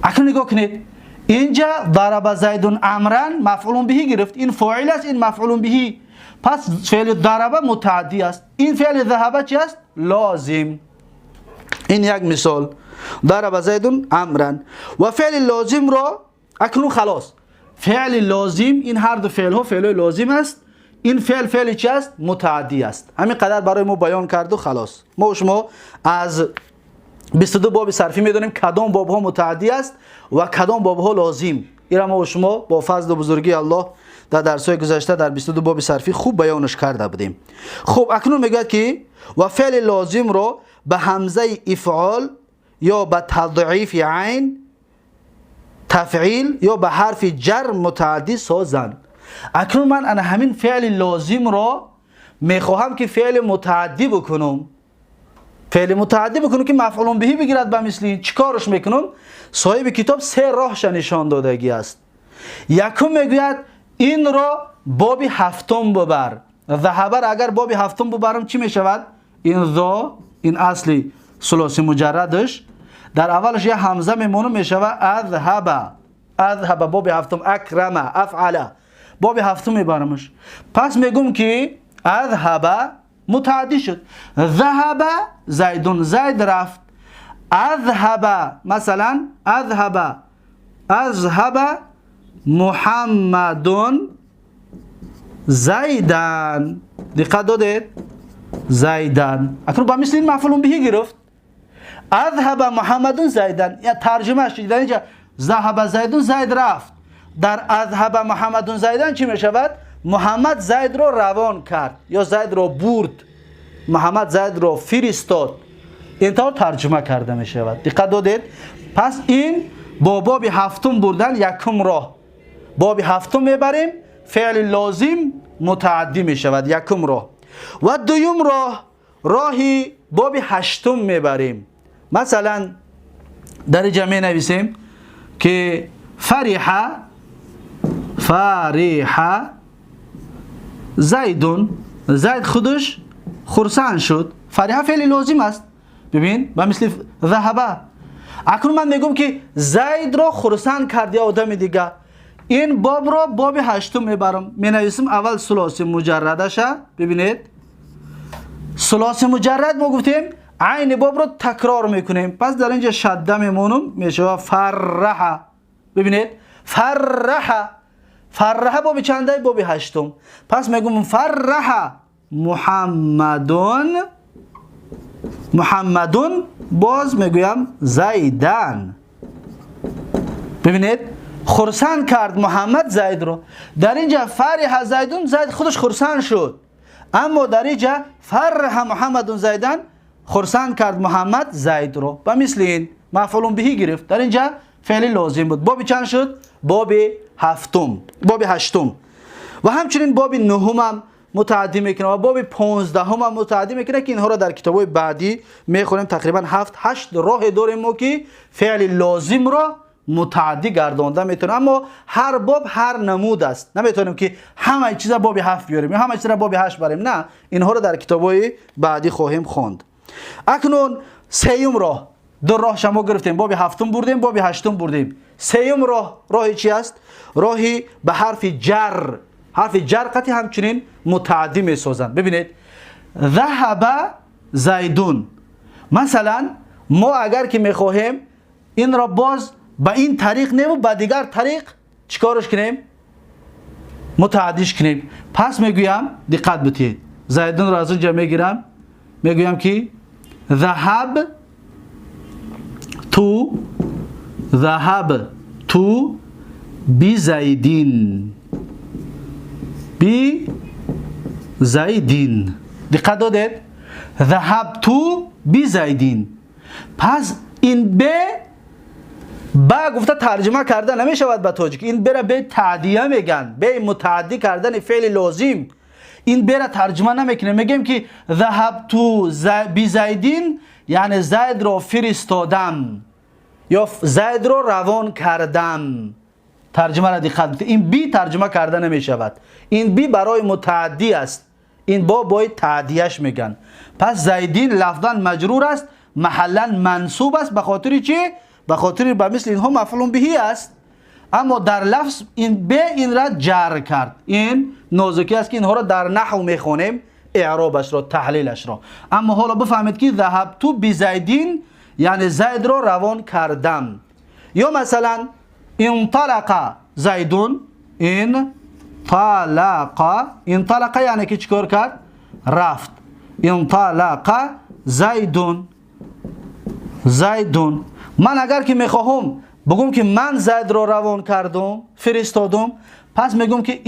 اکنون نگاه کنید، اینجا ضرب زیدون عمران مفعول به گرفت، این فاعل است، این مفعول به. پس فعل ضرب متعدی است، این فعل ذهب چی است؟ لازم. این یک مثال، ضرب زیدون عمران. و فعل لازم را اکنون خلاص، فعل لازم، این هر دو فعل ها فعل لازم است. این فعل چی است؟ متعدی است. همین قدر برای ما بیان کرد و خلاص. ما و شما از 22 باب صرفی میدونیم کدام باب ها متعدی است و کدام باب ها لازم. این ما و شما با فضل و بزرگی الله در درس‌های گذشته در 22 باب صرفی خوب بیانش کرده بودیم. خب اکنون میگه که و فعل لازم را به همزه افعال یا به تضعیف عین تفعیل یا به حرف جر متعدی سازند. اکنون من انا همین فعل لازم را میخواهم که فعل متعدی بکنم. فعل متعدی بکنم که مفعول به بگیرد به مثل این. چیکارش میکنم؟ صاحب کتاب سه راهش نشان دادگی است. یکم میگوید این را باب هفتم ببر. ذهب اگر باب هفتم ببرم چی میشود؟ این ذا، این اصلی ثلاثی مجردش در اولش یه همزه میمونه، میشود اذهب باب هفتم، اکرم افعل باب هفتم میبرمش. پس میگم که اذهب متعدی شد، ذهب زیدون، زید رفت، اذهب مثلا اذهب محمدون زیدن. دقت دادید؟ زیدن. اکنون با مثل این مفعول به گرفت. اذهب محمد زیدن. یا ترجمه اش در اینجا ذهب زیدون، زید رفت. در اذهب محمد زیدن چی می شود؟ محمد زید رو روان کرد یا زید رو برد. محمد زید رو فرستاد. اینطور ترجمه کرده می شود. دقت دادید؟ پس این با باب هفتم بردن یکم راه. باب هفتم میبریم، فعل لازم متعدی می شود، یکم راه. و دویم راه، راهی باب هشتم میبریم. مثلا در اینجا می نویسیم که فرح زیدون، زید خودش خرسند شد. فرح فعل لازم است. ببین با مثل ذهبه. اکنون من میگم که زید رو خرسند کرد یا آدم دیگه. این باب رو باب هشتم میبرم. می نویسیم اول ثلاثی مجردش. ببینید ثلاثی مجرد ما گفتیم عین باب رو تکرار میکنیم. پس در اینجا شده میمونم میشه فرح. ببینید فرح. فرح باب چنده؟ باب هشتم. پس میگم فرح محمدون، باز میگویم زیدن. ببینید خرسند کرد محمد زید رو. در اینجا فرح زیدون، زید خودش خرسند شد. اما در اینجا فرح محمدون زیدن، خرسند کرد محمد زید رو. و مثل این مفعول به گرفت. در اینجا فعل لازم بود. باب چند شد؟ باب هفتم، باب هشتم. و همچنین باب نهم هم متعدی میکنه و باب 15 هم متعدی میکنه که اینها را در کتاب‌های بعدی میخونیم. تقریبا 7-8 راه داریم ما که فعل لازم را متعدی گردانده میتونه. اما هر باب هر نمود است. نمیتونیم که همه چیزا باب 7 بیاریم یا همه چیزا باب 8 بریم. نه، اینها را در کتاب‌های بعدی خواهیم خواند. اکنون سیوم راه، دو راه شما گرفتیم. باب هفتم بردیم، باب هشتم بردیم. سیوم راه چی است؟ راهی به حرف جر. حرف جر قطعی همچنین متعدی می سازند. ببینید ذهب زیدون. مثلا ما اگر که می خواهیم این را باز به این طریق نمو به دیگر طریق چیکارش کنیم؟ متعدیش کنیم. پس میگویم دقت بدید. زیدون را از اونجا میگیرم، میگویم که ذهب تو بی زیدین. دقت دادید؟ ذهب تو بی زیدین. پس این با گفته ترجمه کرده نمی شود به تاجیک. این را به تعدیه میگن، به متعدی کردن فعل لازم. این را ترجمه نمیکنه. میگیم که ذهب تو بی زیدین یعنی زید را فرستادم یا زید را روان کردم. ترجمه را دقت کنید. این بی ترجمه کرده نمی شود. این بی برای متعدی است. این باید تعدیهش میگن. پس زیدین لفظاً مجرور است، محلاً منصوب است. به خاطر چی؟ به خاطر به مثل اینها مفعول به است. اما در لفظ این به این را جر کرد. این نازکی است که اینها را در نحو میخونیم، اعرابش را، تحلیلش را. اما حالا بفهمید که ذهب تو بی زیدین یعنی زید را روان کردم. یا مثلا انطلق زیدون. انطلق یعنی که چیکار کرد؟ رفت. انطلق زیدون. من اگر که میخواهم بگم که من زید را روان کردم، فرستادم، پس میگم که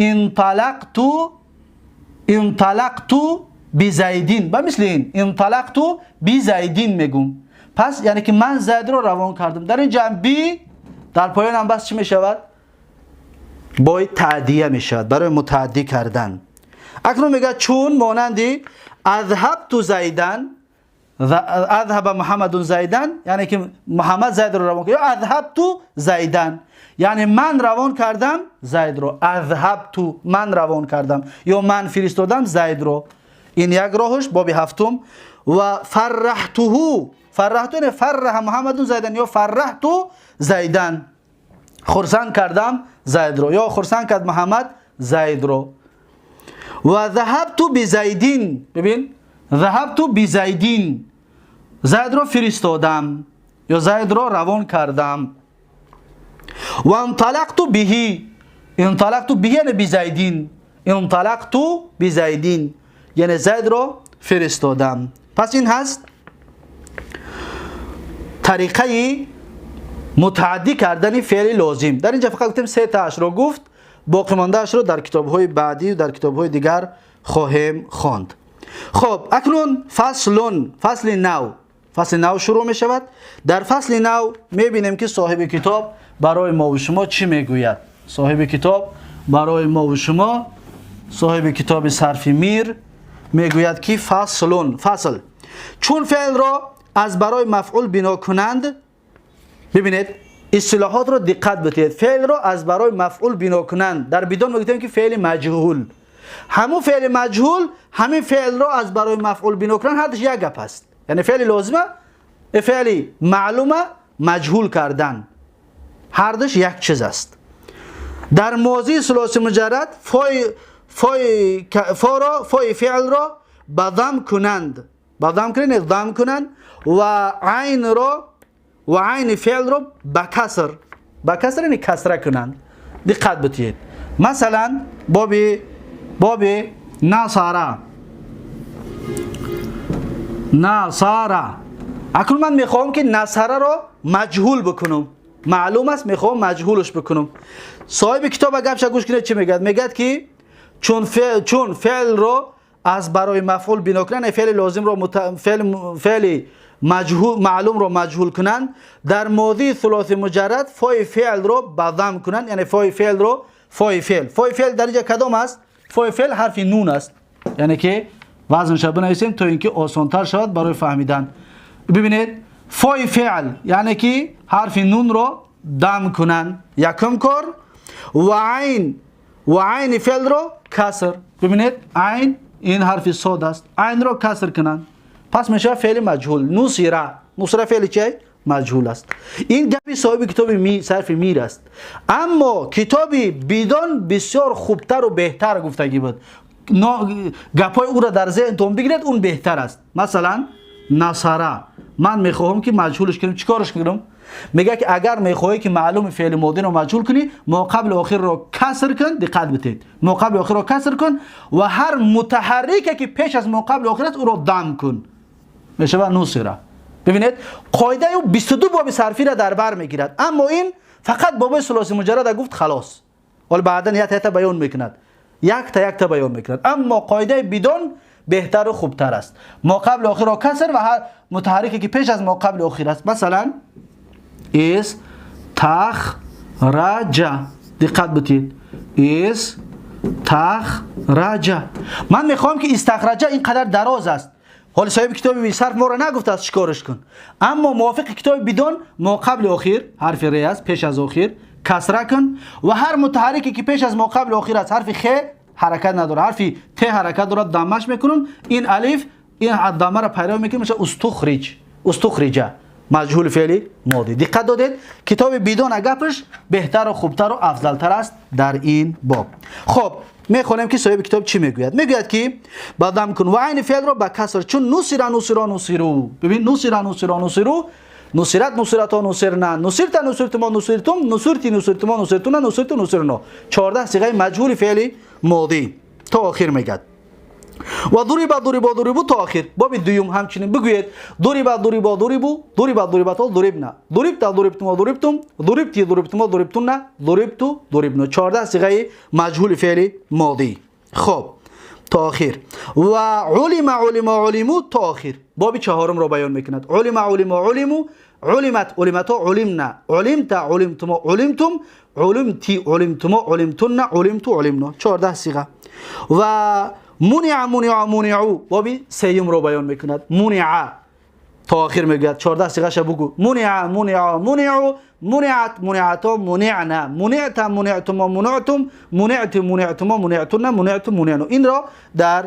انطلقتو بی زیدین. با مثل این انطلقتو بی زیدین میگم. پس یعنی که من زید را روان کردم. در این جمع بی در پایان هم بس چی میشود؟ باید تعدیه میشود، برای متعدی کردن. اکنون میگه چون مانندی اذهب تو زیدن، اذهب محمد زیدن یعنی که محمد زید رو روان کرد. یا اذهب تو زیدن یعنی من روان کردم زید رو. اذهب تو من روان کردم یا من فرستادم زید رو. این یک راهش باب هفتم. و فرحته یعنی فرح محمد زیدن یا فرحتو زیدن، خرسند کردم زید رو یا خرسند کرد محمد زید رو. و ذهبت بزیدین. ببین ذهبت بزیدین، زید رو فرستادم یا زید رو روان کردم. و انطلقت به یعنی بزیدین. انطلقت بزیدین یعنی زید رو فرستادم. پس این هست طریقه متعدی کردن فعل لازم. در اینجا فقط گفتیم 3 تاش رو گفت، باقی مانده اش رو در کتاب‌های بعدی و در کتاب‌های دیگر خواهیم خواند. خب اکنون فصل نو شروع می شود. در فصل نو می بینیم که صاحب کتاب برای ما و شما چی می گوید. صاحب کتاب برای ما و شما، صاحب کتاب سرفی میر می گوید که فصل چون فعل را از برای مفعول بنا کنند. ببینید اصطلاحات رو دقت بدید. فعل را از برای مفعول بنا کنند، در بدون میگیم که فعل مجهول. همون فعل مجهول همین فعل را از برای مفعول بنا کنند، هر دوش یک گپ است. یعنی فعل لازمه، فعل معلومه، مجهول کردن، هر دوش یک چیز است. در ماضی ثلاثی مجرد فای فعل را به ضم کنند، و عین فعل را به کسر یعنی کسره کنند. دقت بدید. مثلا باب نصارا. اکنون من میخوام که نصارا را مجهول بکنم، معلوم است، میخوام مجهولش بکنم. صاحب کتاب گپش گوش کنید چی میگه. میگه که چون فعل را از برای مفعول بنا کنند، فعل لازم را فعل معلوم را مجهول کنند، در ماضی ثلاثی مجرد فای فعل را به ضم کنند. یعنی فای فعل در اینجا کدام است؟ فای فعل حرف نون است. یعنی که وزنش بنویسیم تا اینکه آسان‌تر شود برای فهمیدن. ببینید فای فعل یعنی که حرف نون را ضم کنند، یکم کار. و عین فعل را کسر. ببینید عین این حرف صاد است، عین را کسر کنند، پس میشه فعل مجهول. نصره فعل چه؟ مجهول است. این گپی صاحب کتاب سرفی میر است. اما کتابی بدان بسیار خوبتر و بهتر گفتگی بود. گپای او را در ذهنتون بگیرید، اون بهتر است. مثلا نصره من میخواهم که مجهولش کنم، چیکارش کنم؟ میگه که اگر میخواهی که معلوم فعل ماضی رو مجهول کنی، ما قبل آخر رو کسر کن. دقت بدید، ما قبل آخر رو کسر کن و هر متحرکی که پیش از ما قبل آخر است او رو ضم کن، میشه نصره. ببینید قاعده 22 باب صرفی را در بر میگیرد، اما این فقط باب ثلاثی مجرد گفت خلاص. ولی بعدا یک تا بیان میکند، یک تا بیان میکند. اما قاعده بدون بهتر و خوبتر است. ما قبل آخر را کسر و هر متحرکی که پیش از ما قبل آخر است. مثلا استخرج. دقت بدید، استخرج. من میخوام که استخرج اینقدر دراز است. حالا صاحب کتاب بی صرف ما را نگفته است چیکارش کن، اما موافق کتاب بدون ما قبل آخر حرف ر است، پیش از آخر کسره کن و هر متحرکی که پیش از ما قبل آخر است حرف خ حرکت نداره، حرف ت حرکت داره، ضمش میکنم. این الف این ضمه را پیدا میکنم، میشه استخرج مجهول فعلی ماضی. دقت دادید کتاب بدون گپش بهتر و خوبتر و افضلتر است در این باب. خب میخونیم که صاحب کتاب چی میگوید. میگوید که بدم کن و عین فعل را با کسر، چون نصرو. ببین نصرت نصرنا، نصرتما نصرتم، نصرتما نصرتنا. 14 صيغه مجهول فعلی ماضی تا آخر میگد. و ضرب تا آخر. باب دوم همچنین بگوید ضربت ضربنا، ضربنا. 14 صيغه مجهول فعلی ماضی. خب تا آخر. و علمو تا آخر. باب چهارم را بیان میکند. علمو، علمت، علمنا، علمت، علمتم، علمنا. 14 صيغه. و منعو بابی سیوم رو بیان میکند. منع تا آخر میگوید. 14 صيغه ش بگو. منعت، منعتا، منعنا، منعتم. این را در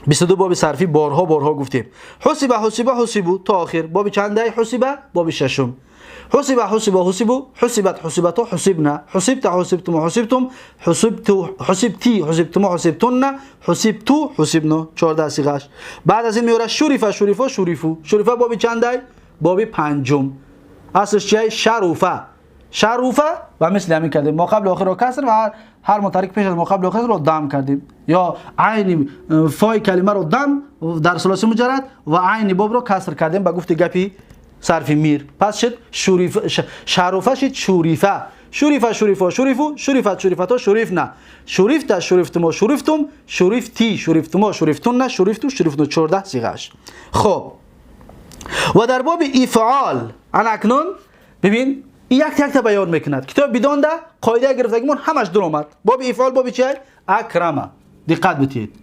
22 باب صرفی بارها گفتیم. حسبو تا آخر. باب چنده؟ حسبه باب ششم. حسبو، حسبت، حسبنا، حسبتم، حسبتن، حسبنا. 14 صيغه. بعد از این میاره شرفو. باب چنده؟ باب پنجم. اصلش چیه؟ شروفه و مثل همین کردیم ما قبل آخر رو کسر و هر متحرک پیش از ما قبل آخر رو دم کردیم یا عین فای کلمه رو دم در ثلاثی مجرد و عین باب رو کسر کردیم به گفت گپی صرفی میر. پس شد شروفه شد شوریفه شوریفه شوریفه شوریفو شوریفت شوریفتا شوریف نه شوریفت شوریفتما شوریفتم شوریفتی شوریفتما شوریفتون نه شوریفتو شوریفتون 14 صیغه‌اش. خب و در باب افعال انا اکنون ببین یک تا بیان میکند. کتاب بدون ده قاعده گرفتگیمون همش در اومد. باب افعال باب چیه؟ اکرمه. دقت بتید.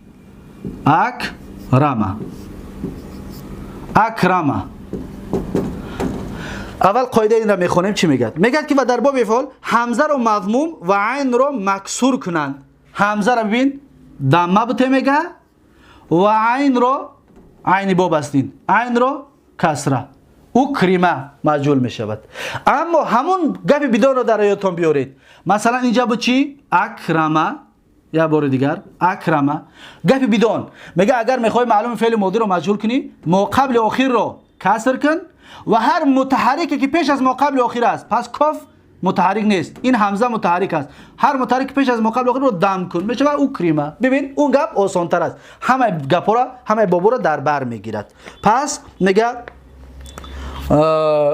اکرمه اکرمه. اول قاعده این را میخونیم چی میگه؟ میگه که و در باب افعال حمزه رو مضموم و عین رو مکسور کنند. حمزه رو ببین دمه بته میگه و عین رو عین باب استین عین رو کسره اکرمه مجهول میشود. اما همون گپ بدون رو در حیاتون بیارید. مثلا اینجا با چی؟ اکرمه. یا بار دیگر اکرمه گپ بدون میگه اگر میخوای معلوم فعل ماضی رو مجهول کنی ما قبل آخر رو کسر کن و هر متحرکی که پیش از ما قبل آخر است. پس کاف متحرک نیست این حمزه متحرک است. هر متحرک پیش از ما قبل آخر رو دم کن میشه اکرمه. ببین اون گپ آسان تر است. همه گپا را همه بابا را در بر میگیرد. پس میگه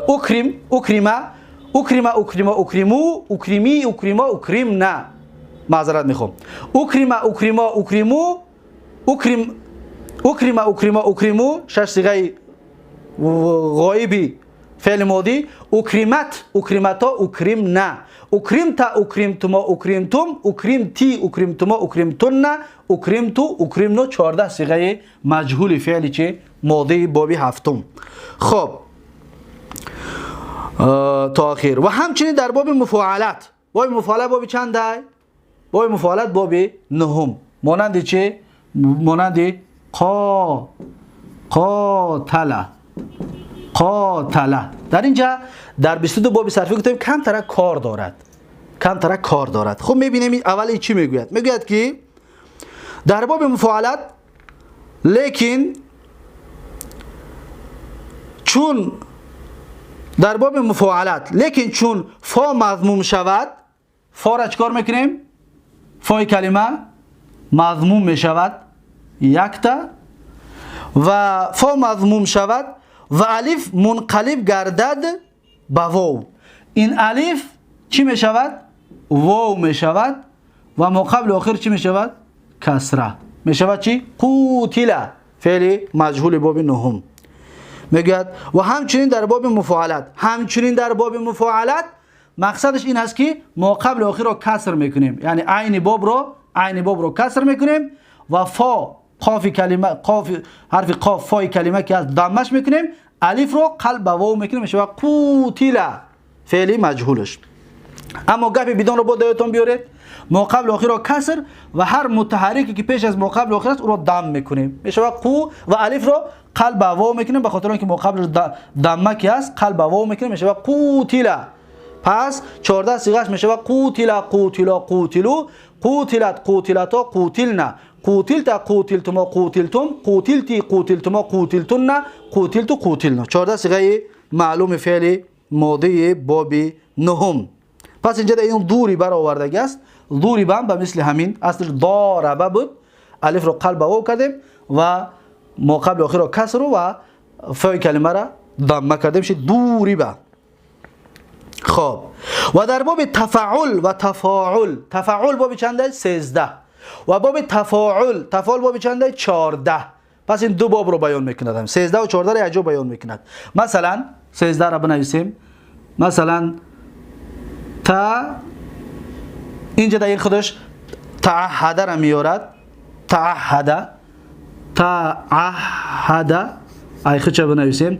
اکرم اکرمه اکرمه اکرمه اکرمو اکرمی اکرما اکرم نه معذرت میخوام اکرمه اکرما اکرمو اکرم اکرمه اکرما اکرمو شش صیغه غایبی فعل ماضی اکرمت اکرمتا اکرم نه اکرمتا اکرمتما اکرمتم اکرمتی اکرمتما اکرمتن نه اکرمتو اکرمنو 14 صیغه مجهول فعل چه ماضی بابی هفتم. خب تا آخر و همچنین در باب مفاعلت. باب مفاعلت باب چند است؟ باب مفاعلت باب نهم. مانند چه؟ مانند قاتل قاتل. در اینجا در 22 باب صرفی گفتیم کم تر کار دارد. کم تر کار دارد. خب میبینیم اول چی میگوید؟ میگوید که در باب مفاعلت لیکن چون در باب مفاعلت لیکن چون فا مضموم شود فا را چکار میکنیم؟ فای کلمه مضموم میشود یک تا و فا مضموم شود و الف منقلب گردد به واو. این الف چی میشود؟ واو میشود و مقابل آخر چی میشود؟ کسره میشود چی؟ قوتل فعل مجهول باب نهم. میگوید و همچنین در باب مفاعلت همچنین در باب مفاعلت مقصدش این است که ما قبل آخر رو کسر میکنیم یعنی عین باب رو کسر میکنیم و فا قاف کلمه قاف حرف قاف فای کلمه که از دمش میکنیم الف رو قلب واو میکنیم میشه قوتل فعل مجهولش. اما گپ بدون رو بودتون بیارید ما قبل آخر رو کسر و هر متحرکی که پیش از ما قبل آخر است او رو دم میکنیم میشه قو و الف رو قلب واو میکنیم به خاطر اینکه ما قبل دمه که است قلب واو میکنیم میشه قوتل. پس 14 صیغه‌اش میشه قوتل قوتل قوتلو قوتلت قوتلتا قوتلنا قوتلتا قوتلتما قوتلتم قوتلتی قوتلتما قوتلتن قوتلتو قوتلنا 14 صیغه معلوم فعل ماضی باب نهم. پس اینجا این دوری برآوردگی است. دوری به مثل همین اصلش ضاربه بود الف رو قلب واو کردیم و ما قبل آخر رو کسر و فای کلمه را ضمه کردیم شد دوری به. خب و در باب تفاعل و تفاعل تفاعل باب چنده؟ 13 و باب تفاعل باب چنده؟ 14. پس این دو باب رو بیان میکند 13 و 14 رو یه جا بیان میکند. مثلا 13 را بنویسیم مثلا تا اینجا در این خودش تعهد را میارد تعهد ای خود چه بنویسیم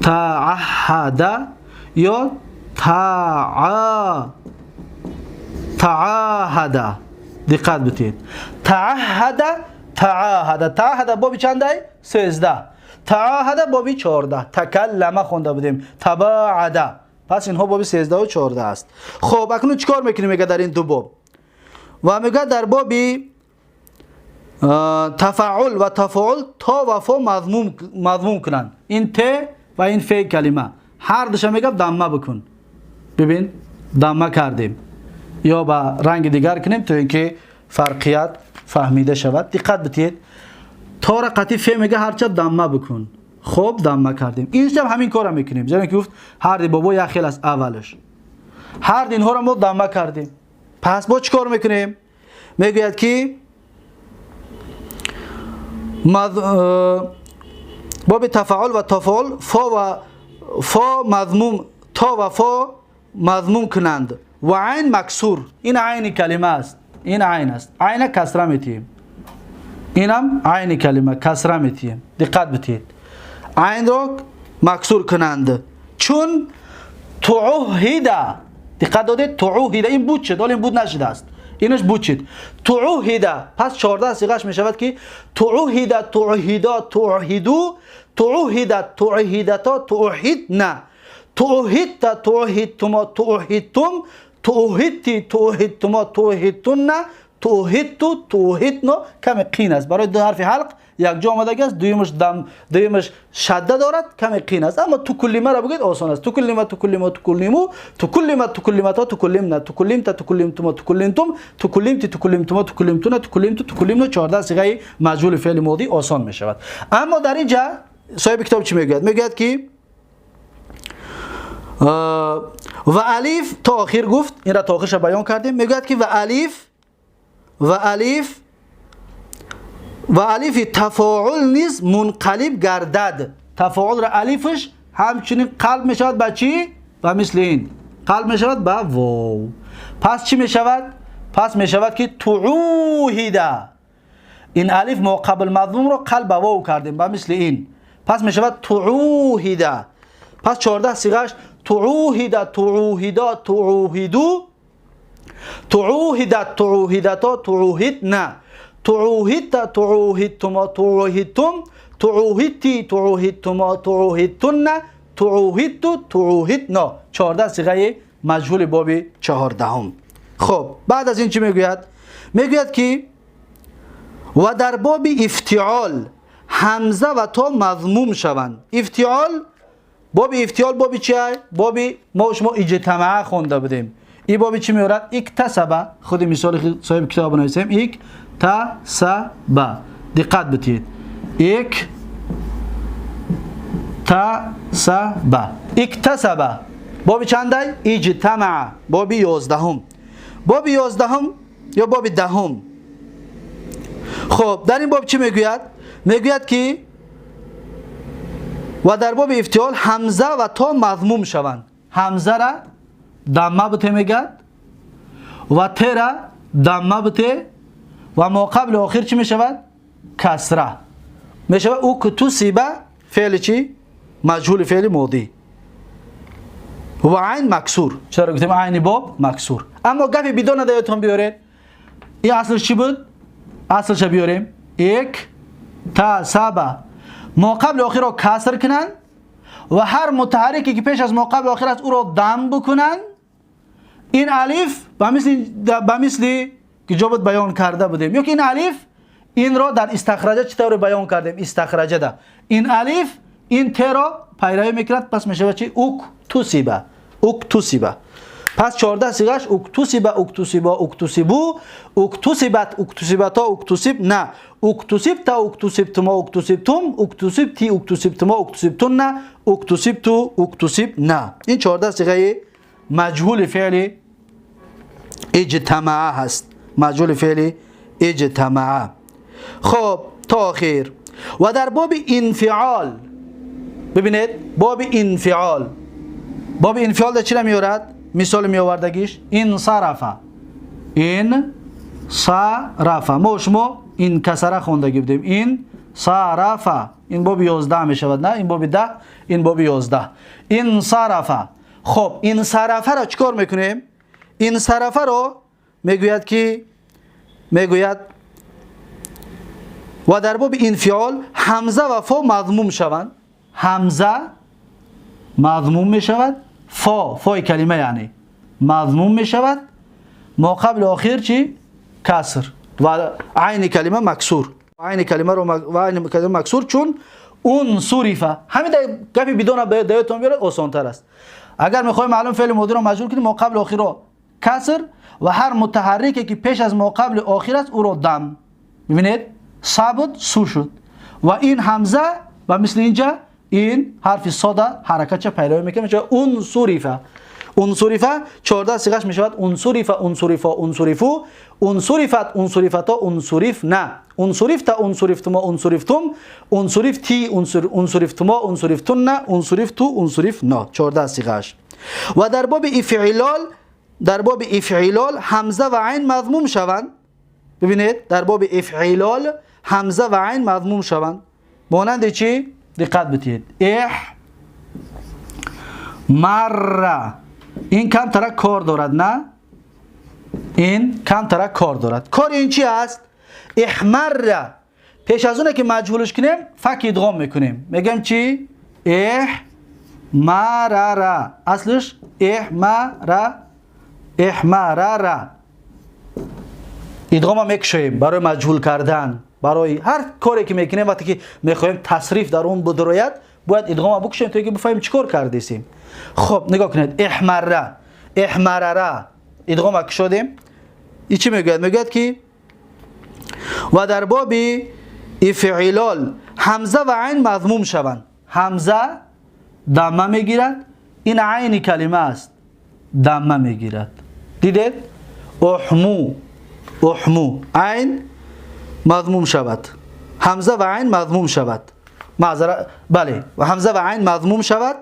تعهد یا تعاهد. دقت بتید تعاهد بابی چند ای؟ 13. تعاهد بابی 14. تکلم خونده بودیم تباعد. پس اینها بابی 13 و 14 است. خب اکنون چیکار میکنیم میگه در این دو باب و میگه در بابی تفاعل و تفاعل تا و فا مضموم کنند. این ت و این ف کلمه هر دوش میگم دمه بکن. ببین دمه کردیم یا با رنگ دیگر کنیم تا اینکه فرقیت فهمیده شود. دقت بدید تا را قطعی ف میگه هرچه دمه بکن. خب دمه کردیم. اینجا همین کارو میکنیم. زیرا که گفت هر دی بابا یک خیل از اولش. هر اینها رو ما دمه کردیم. پس با چیکار میکنیم؟ میگوید که باب تفاعل و تفاعل فا مضموم تا و فا مضموم کنند و عین مکسور. این عین کلمه است. این عین است. عین کسره میتیم. اینم عین کلمه کسره میتیم. دقت بدید. عین رو مکسور کنند چون تعهد. دقت دادید تعهد این بود شد ولی این بود نشده است. اینش بود شد. تعهد پس 14 صیغهش می شود که تعهد تعهدا تعهدو تعهد تعهدتا تعهدنا تعهدت تعهدتما تعهدتم تعهدتی تعهدتما تعهدتن تعهدتو تعهدنا. کمی قین است برای دو حرف حلق یک جا آمدگی است. دویمش شده دارد کمی قین است. اما تو کلمه را بگید آسان است. تو کلمه تو کلمه تو کلمو تو کلمه تو کلمتا تو کلمنا تو کلمتا تو کلمتما تو کلمتم تو کلمتی تو کلمتما تو کلمتنا تو کلمتو تو کلمنا. 14 صیغه مجهول فعل ماضی آسان می شود. اما در اینجا صاحب کتاب چی میگوید؟ میگوید که و الف تا آخر گفت. این را تا آخرش بیان کردیم. میگوید که و الف تفاعل نیز منقلب گردد. تفاعل را الفش همچنین قلب می شود به چی؟ و مثل این قلب می شود به واو. پس چی می شود؟ پس می شود که تعوهد. این الف ما قبل مضموم را قلب به واو کردیم به مثل این. پس می شود تعوهد. پس 14 صیغهش تعوهد تعوهدا تعوهدو تعوهدت تعوهدتا تعوهدنا تعوهدت تعوهدتما تعوهدتم تعوهدتی تعوهدتما تعوهدتن تعوهدتو تعوهدنا. 14 صیغه مجهول باب 14. خب بعد از این چی میگوید؟ میگوید که و در باب افتعال حمزه و تا مضموم شوند. افتعال باب افتعال بابی چیه؟ بابی ما شما اجتماع خونده بودیم. این بابی چی میورد؟ اکتسبه. خود مثال صاحب کتاب بنویسیم. اکتسبه. دقت بدید. اکتسبه. اکتسبه بابی چنده؟ اجتماع. بابی 11. بابی 11 یا بابی 10. خب در این باب چی میگوید؟ میگوید که و در باب افتعال حمزه و تا مضموم شوند. حمزه را دمه بته میگد و ت را دمه بته و ما قبل آخر چی میشود؟ کسره میشود. او کتوسیبه فعل چی؟ مجهول فعل ماضی و عین مکسور. چرا گفتیم عین باب مکسور؟ اما گفی بدون ندایتون بیارید. این اصلش چی بود؟ اصلش بیاریم. یک تا سبه ما قبل آخر را کسر کنن و هر متحرکی که پیش از ما قبل آخر است او را دم بکنن. این الف به مثل که جابت بیان کرده بودیم. یا که این الف این را در استخراجه چطور بیان کردیم؟ استخراجه ده. این الف این ت را پیروی میکند. پس میشه چی؟ اکتوسیبه. اکتوسیبه. پس 14 صیغه‌اش اکتوسیبه اکتوسیبا اکتوسیبو اکتوسیبت اکتوسیبتا اکتوسیب نه اکتوسیبتا اکتوسیبتما اکتوسیبتم اکتوسیبتی اکتوسیبتما اکتوسیبتن نه اکتوسیبتو اکتوسیب نه. این 14 صیغه مجهول فعل اجتماع هست. مجهول فعل اجتماع. خب تا آخر و در باب انفعال ببینید. باب انفعال در چی میارد؟ مثال می آوردگیش این صرفه. این صرفه ما شما این کسره خوندگی بودیم. این صرفه. این باب 11 می شود نه؟ این باب 10 این باب 11. این صرفه. خب این صرفه را چیکار میکنیم؟ این صرفه را میگوید که میگوید و در باب انفعال حمزه و فا مضموم شوند. حمزه مضموم می شود. فای کلمه یعنی مضموم می شود. ما قبل آخر چی؟ کسر و عین کلمه مکسور. عین کلمه رو و عین کلمه مکسور چون انصرف. همین گپی بدون دیتون بیارید آسان تر است. اگر میخوایم معلوم فعل ماضی رو مجهول کنیم ما قبل آخر رو کسر و هر متحرکی که پیش از ما قبل آخر است او رو دم. ببینید ثابت سو شد و این همزه و مثل اینجا این حرف ساده حرکت چه پیدا میکنه میشه انصرف. انصرف 14 صیغش میشود انصرف انصرفا انصرفو انصرفت انصرفتا انصرفنا انصرفت انصرفتما انصرفتم انصرفتی انصرفتما انصرفتن انصرفتو انصرفنا 14 صیغش. و در باب افعلال حمزه و عین مضموم شوند. ببینید در باب افعلال حمزه و عین مضموم شوند مانند چی؟ دقت بدید مره این کم ترک کار دارد نه؟ این کم ترک کار دارد. کار این چی است؟ احمره پیش از اونه که مجهولش کنیم فک ادغام میکنیم میگم چی؟ احمرره اصلش احمرره ادغام میکشیم برای مجهول کردن. برای هر کاری که میکنیم وقتی که میخوایم تصریف در اون بدرایت باید ادغام بکشیم تا که بفهمیم چیکار کردیم. خب نگاه کنید احمرره ادغام کشیدیم. این چی میگوید؟ میگوید که و در باب افعلال حمزه و عین مضموم شوند. حمزه دمه میگیرد این عین کلمه است دمه میگیرد. دیدید؟ احمو عین مضموم شود حمزه و عین مضموم شود معذرت بله و حمزه و عین مضموم شود.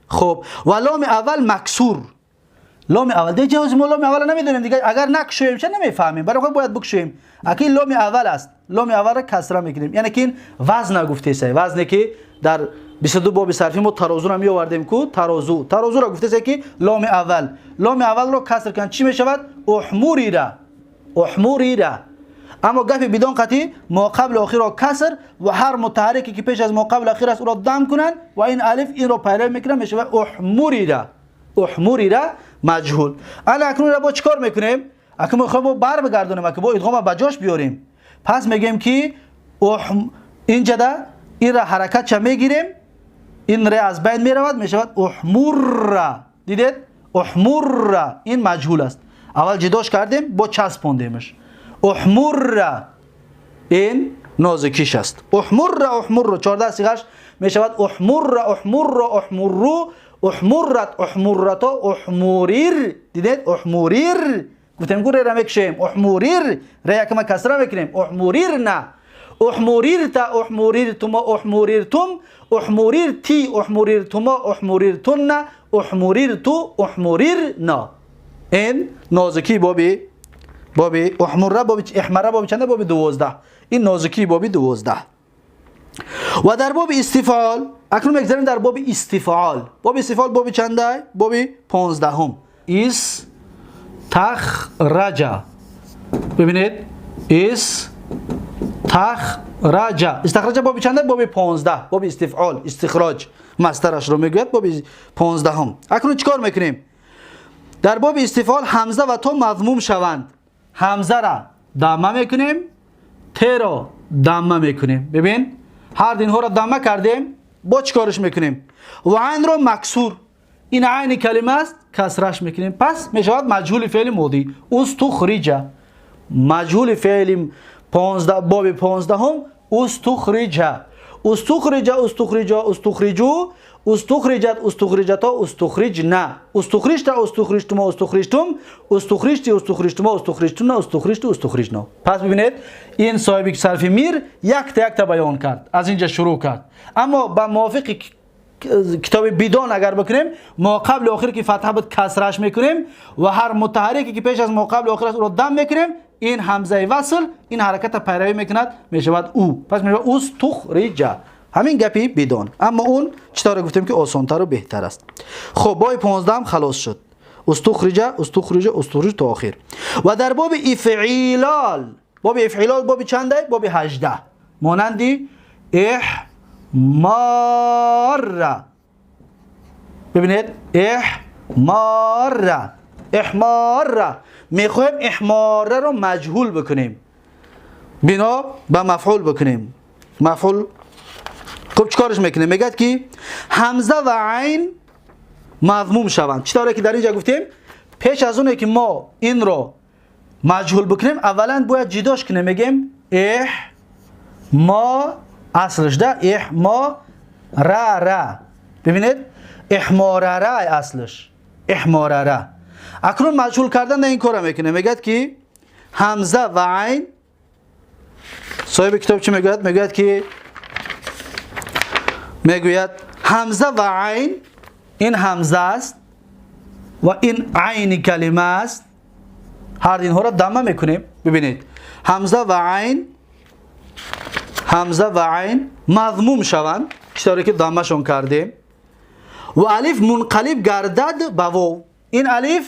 خب و لام اول مکسور. لام اول دیگه ما لام اول نمیدونیم دیگه اگر نکشیم چه نمیفهمیم برای خود باید بکشیم. اگه لام اول است لام اول را کسره میکنیم یعنی که این وزن گفته است. وزنی که در 22 باب صرفی ما ترازو را می آوردیم کو ترازو را گفته است که لام اول رو کسر کن چی میشود؟ احموریره. اما گفت بدون قطعی ما قبل آخر را کسر و هر متحرکی که پیش از ما قبل آخر است او را دم کنن و این الف این را پیدا میکنن میشه احموریره مجهول. الان اکنون را با چیکار میکنیم؟ اکنون میخوایم بر بگردونیم که با ادغام به جاش بیاریم. پس میگیم که اینجا ده این را حرکت چه میگیریم این را از بین میرود میشود احمر. دیدید؟ احمر این مجهول است. اول جداش کردیم با چسبوندیمش. احمر این نازکیش است. احمر 14 صیغش می شود احمرت احمرتا احموریر. دیدید؟ احموریر گفتیم گوره را میکشیم احموریر را یکم کسره میکنیم احموریر نه احموریرتا احموریرتما احموریرتم احموریرتی احموریرتما احموریرتن احموریرتو احموریرنا. این نازکی بابی احمره بابی چنده؟ بابی 12. این نازکی بابی 12. و در باب استفعال اکنون میگذاریم در باب استفعال. باب استفعال بابی چنده؟ بابی 15 هم. استخرج. ببینید استخرج بابی چنده؟ بابی 15. باب استفعال استخراج مصدرش رو میگوید بابی 15 هم. اکنون چیکار میکنیم؟ در باب استفعال حمزه و تا مضموم شوند. حمزه را دمه میکنیم ت را دمه میکنیم. ببین هر اینها را دمه کردیم با چیکارش میکنیم؟ و عین را مکسور این عین کلمه است کسرش میکنیم. پس میشود مجهول فعل ماضی استخرج. مجهول فعل 15 باب 15 هم استخرج استخرجت استخرجتا استخرجنا استخرجت استخرجتما استخرجتم استخرجتی استخرجتما استخرجتن استخرجنا. پس ببینید این صاحب سرفی میر یک تا بیان کرد از اینجا شروع کرد. اما با موافق کتاب بدون اگر بکنیم ما قبل آخر که فتحه بود کسرش میکنیم و هر متحرکی که پیش از ما قبل آخر است رو دم میکنیم این همزه وصل این حرکت پیروی میکند میشود او. پس میشه استخرج. همین گپی بدون. اما اون چطور گفتیم که آسان‌تر و بهتر است. خب باب 15 هم خلاص شد. استخرج تا آخر. و در باب افعلال باب چنده؟ باب 18 مانندی احمار. ببینید احمار میخوایم احماره رو مجهول بکنیم بنا به مفعول بکنیم. مفعول خب چیکارش میکنه؟ میگه که همزه و عین مضموم شوند. چطوره که در اینجا گفتیم پیش از اونه که ما این رو مجهول بکنیم اولا باید جداش کنیم. میگیم ما اصلش ده ما را. ببینید احمارره اصلش احمارره. اکنون مجهول کردن این کار میکنه. میگه که همزه و عین، صاحب کتاب چی میگوید؟ میگوید که میگوید همزه و عین، این همزه است و این عین کلمه است. هر اینها را دمه میکنیم. ببینید همزه و عین مضموم شوند چطوری که دمه شون کردیم. و الف منقلب گردد به واو. این الف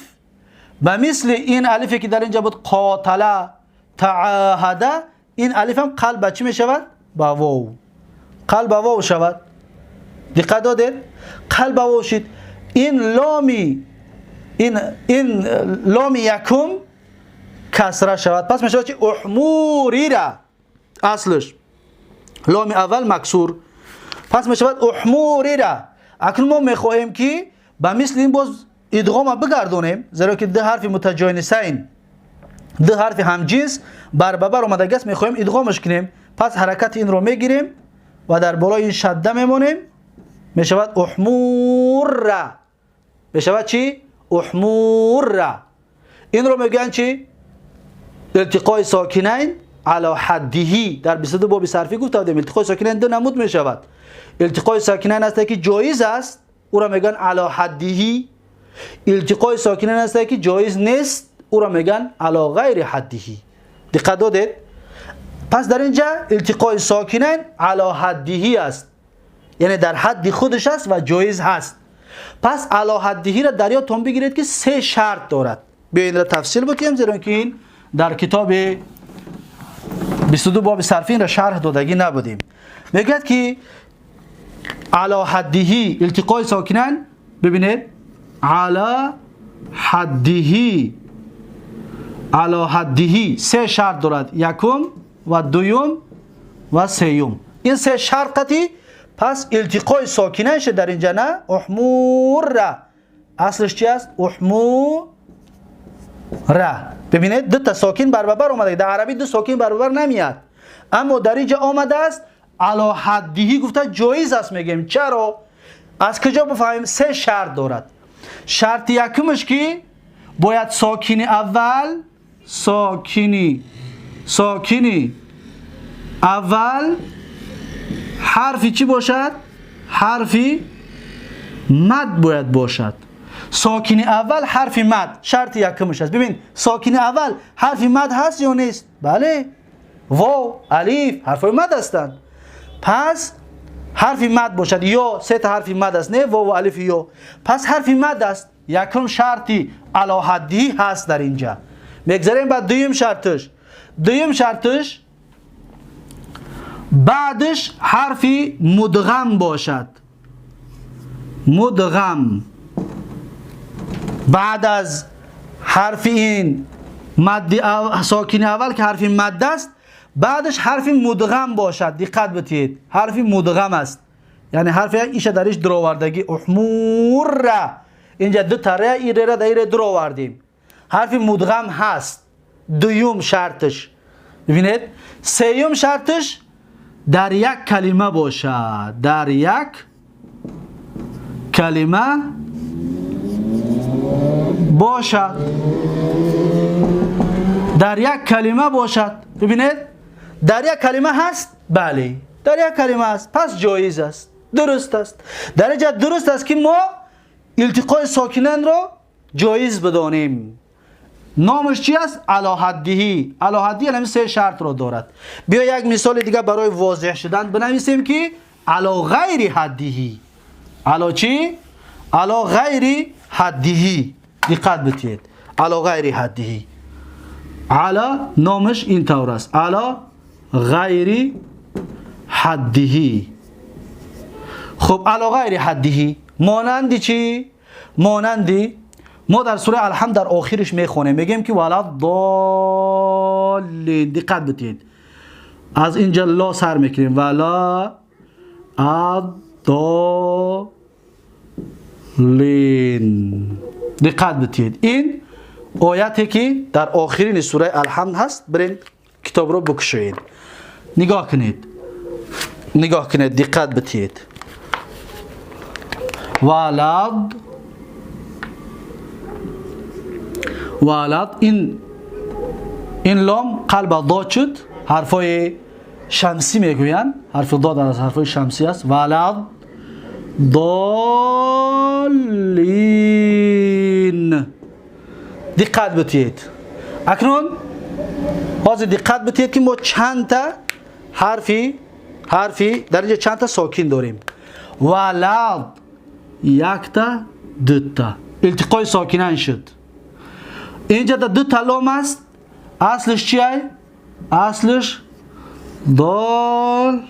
به مثل این الفی که در اینجا بود قاتله تعاهده، این الف هم قلب به چی می شود؟ به واو. قلب به واو شود. دقت دادید؟ قلب به واو شد. این لام یکم کسره شود. پس می شود چی؟ احموری را اصلش لام اول مکسور. پس می شود احموری را. اکنون ما می خواهیم که به مثل این باز ادغام بگردونیم، زیرا که ده حرف متجانسین، ده حرف همجنس بر بر اومده گست، میخوایم ادغامش کنیم. پس حرکت این رو میگیریم و در بالای این شده میمونیم، میشود احمور. میشود چی؟ احمور. این رو میگن چی؟ التقاء ساکنین علی حده. در 22 باب صرفی گفتم التقاء ساکنین دو نمود میشود. التقاء ساکنین است که جایز است، او را میگن علی حده. التقاء ساکنین است که جایز نیست، او را میگن علی غیر حده. دقت دادید؟ پس در اینجا التقاء ساکنین علی حده است، یعنی در حد خودش است و جایز هست. پس علی حده را در یادتون بگیرید که 3 شرط دارد. بیاین را تفصیل بکنیم، زیرا که این در کتاب 22 باب صرفی را شرح دادگی نبودیم. میگه که علی حده التقاء ساکنین، ببینید علی حده 3 شرط دارد، یکم و دوم و سیوم. این 3 شرطی. پس التقاء ساکنینش در اینجا نه احمور. اصلش چی است؟ احمور. ببینید 2 تا ساکن برابر اومده. در عربی 2 ساکن برابر نمیاد، اما در اینجا آمده است علی حده گفته جایز است. میگیم چرا؟ از کجا بفهمیم؟ 3 شرط دارد. شرط یکمش که باید ساکن اول حرفی چی باشد؟ حرفی مد باید باشد. ساکن اول حرف مد شرط یکمش است. ببین ساکن اول حرف مد هست یا نیست؟ بله، واو الف حرف مد هستند. پس حرف مد باشد، یا 3 تا حرف مد است، نه واو و الف یا. پس حرف مد است. یکم شرطی علی حده هست در اینجا. میگذاریم بعد دویم شرطش بعدش حرفی مدغم باشد. مدغم بعد از حرف این مد ساکن اول که حرف مد است، بعدش حرف مدغم باشد. دقت بتید، حرف مدغم است، یعنی حرف ایش درش درآوردگی احمور. اینجا 2 تا ایره را در درآوردیم، حرف مدغم هست. دوم شرطش ببینید. سیوم شرطش در یک کلمه باشد. در یک کلمه باشد. در یک کلمه باشد. ببینید در یک کلمه هست. بله در یک کلمه است، پس جایز است، درست است. در اینجا درست است که ما التقاء ساکنین را جایز بدانیم. نامش چی است؟ علی حده. علی حده یعنی 3 شرط را دارد. بیا یک مثال دیگه برای واضح شدن بنویسیم که علی غیر حده. علی چی؟ علی غیر حده. دقت بتید، علی غیر حده. علی نامش این طور است، علی غیر حده. خب علی غیر حده مانندی چی؟ مانندی ما در سوره الحمد در آخرش میخونیم، میگیم که ولا ضالین. دقت بتید، از اینجا لا سر میکنیم، ولا الضالین. دقت بدید این آیاتی که در آخرین سوره الحمد هست. برین کتاب رو بکشوین، نگاه کنید، دقت بدید. ولد این لام قلب داد شد. حرفای شمسی میگوین، حرف داد از حرفای شمسی است. ولد ضالین. دقت بدید. اکنون حاضر دقت بدید که ما چند تا حرفی در اینجا چند تا ساکن داریم. ولد یک تا، دو تا، التقای ساکنان شد. اینجا دو تا لام است. اصلش چیه؟ اصلش دالین.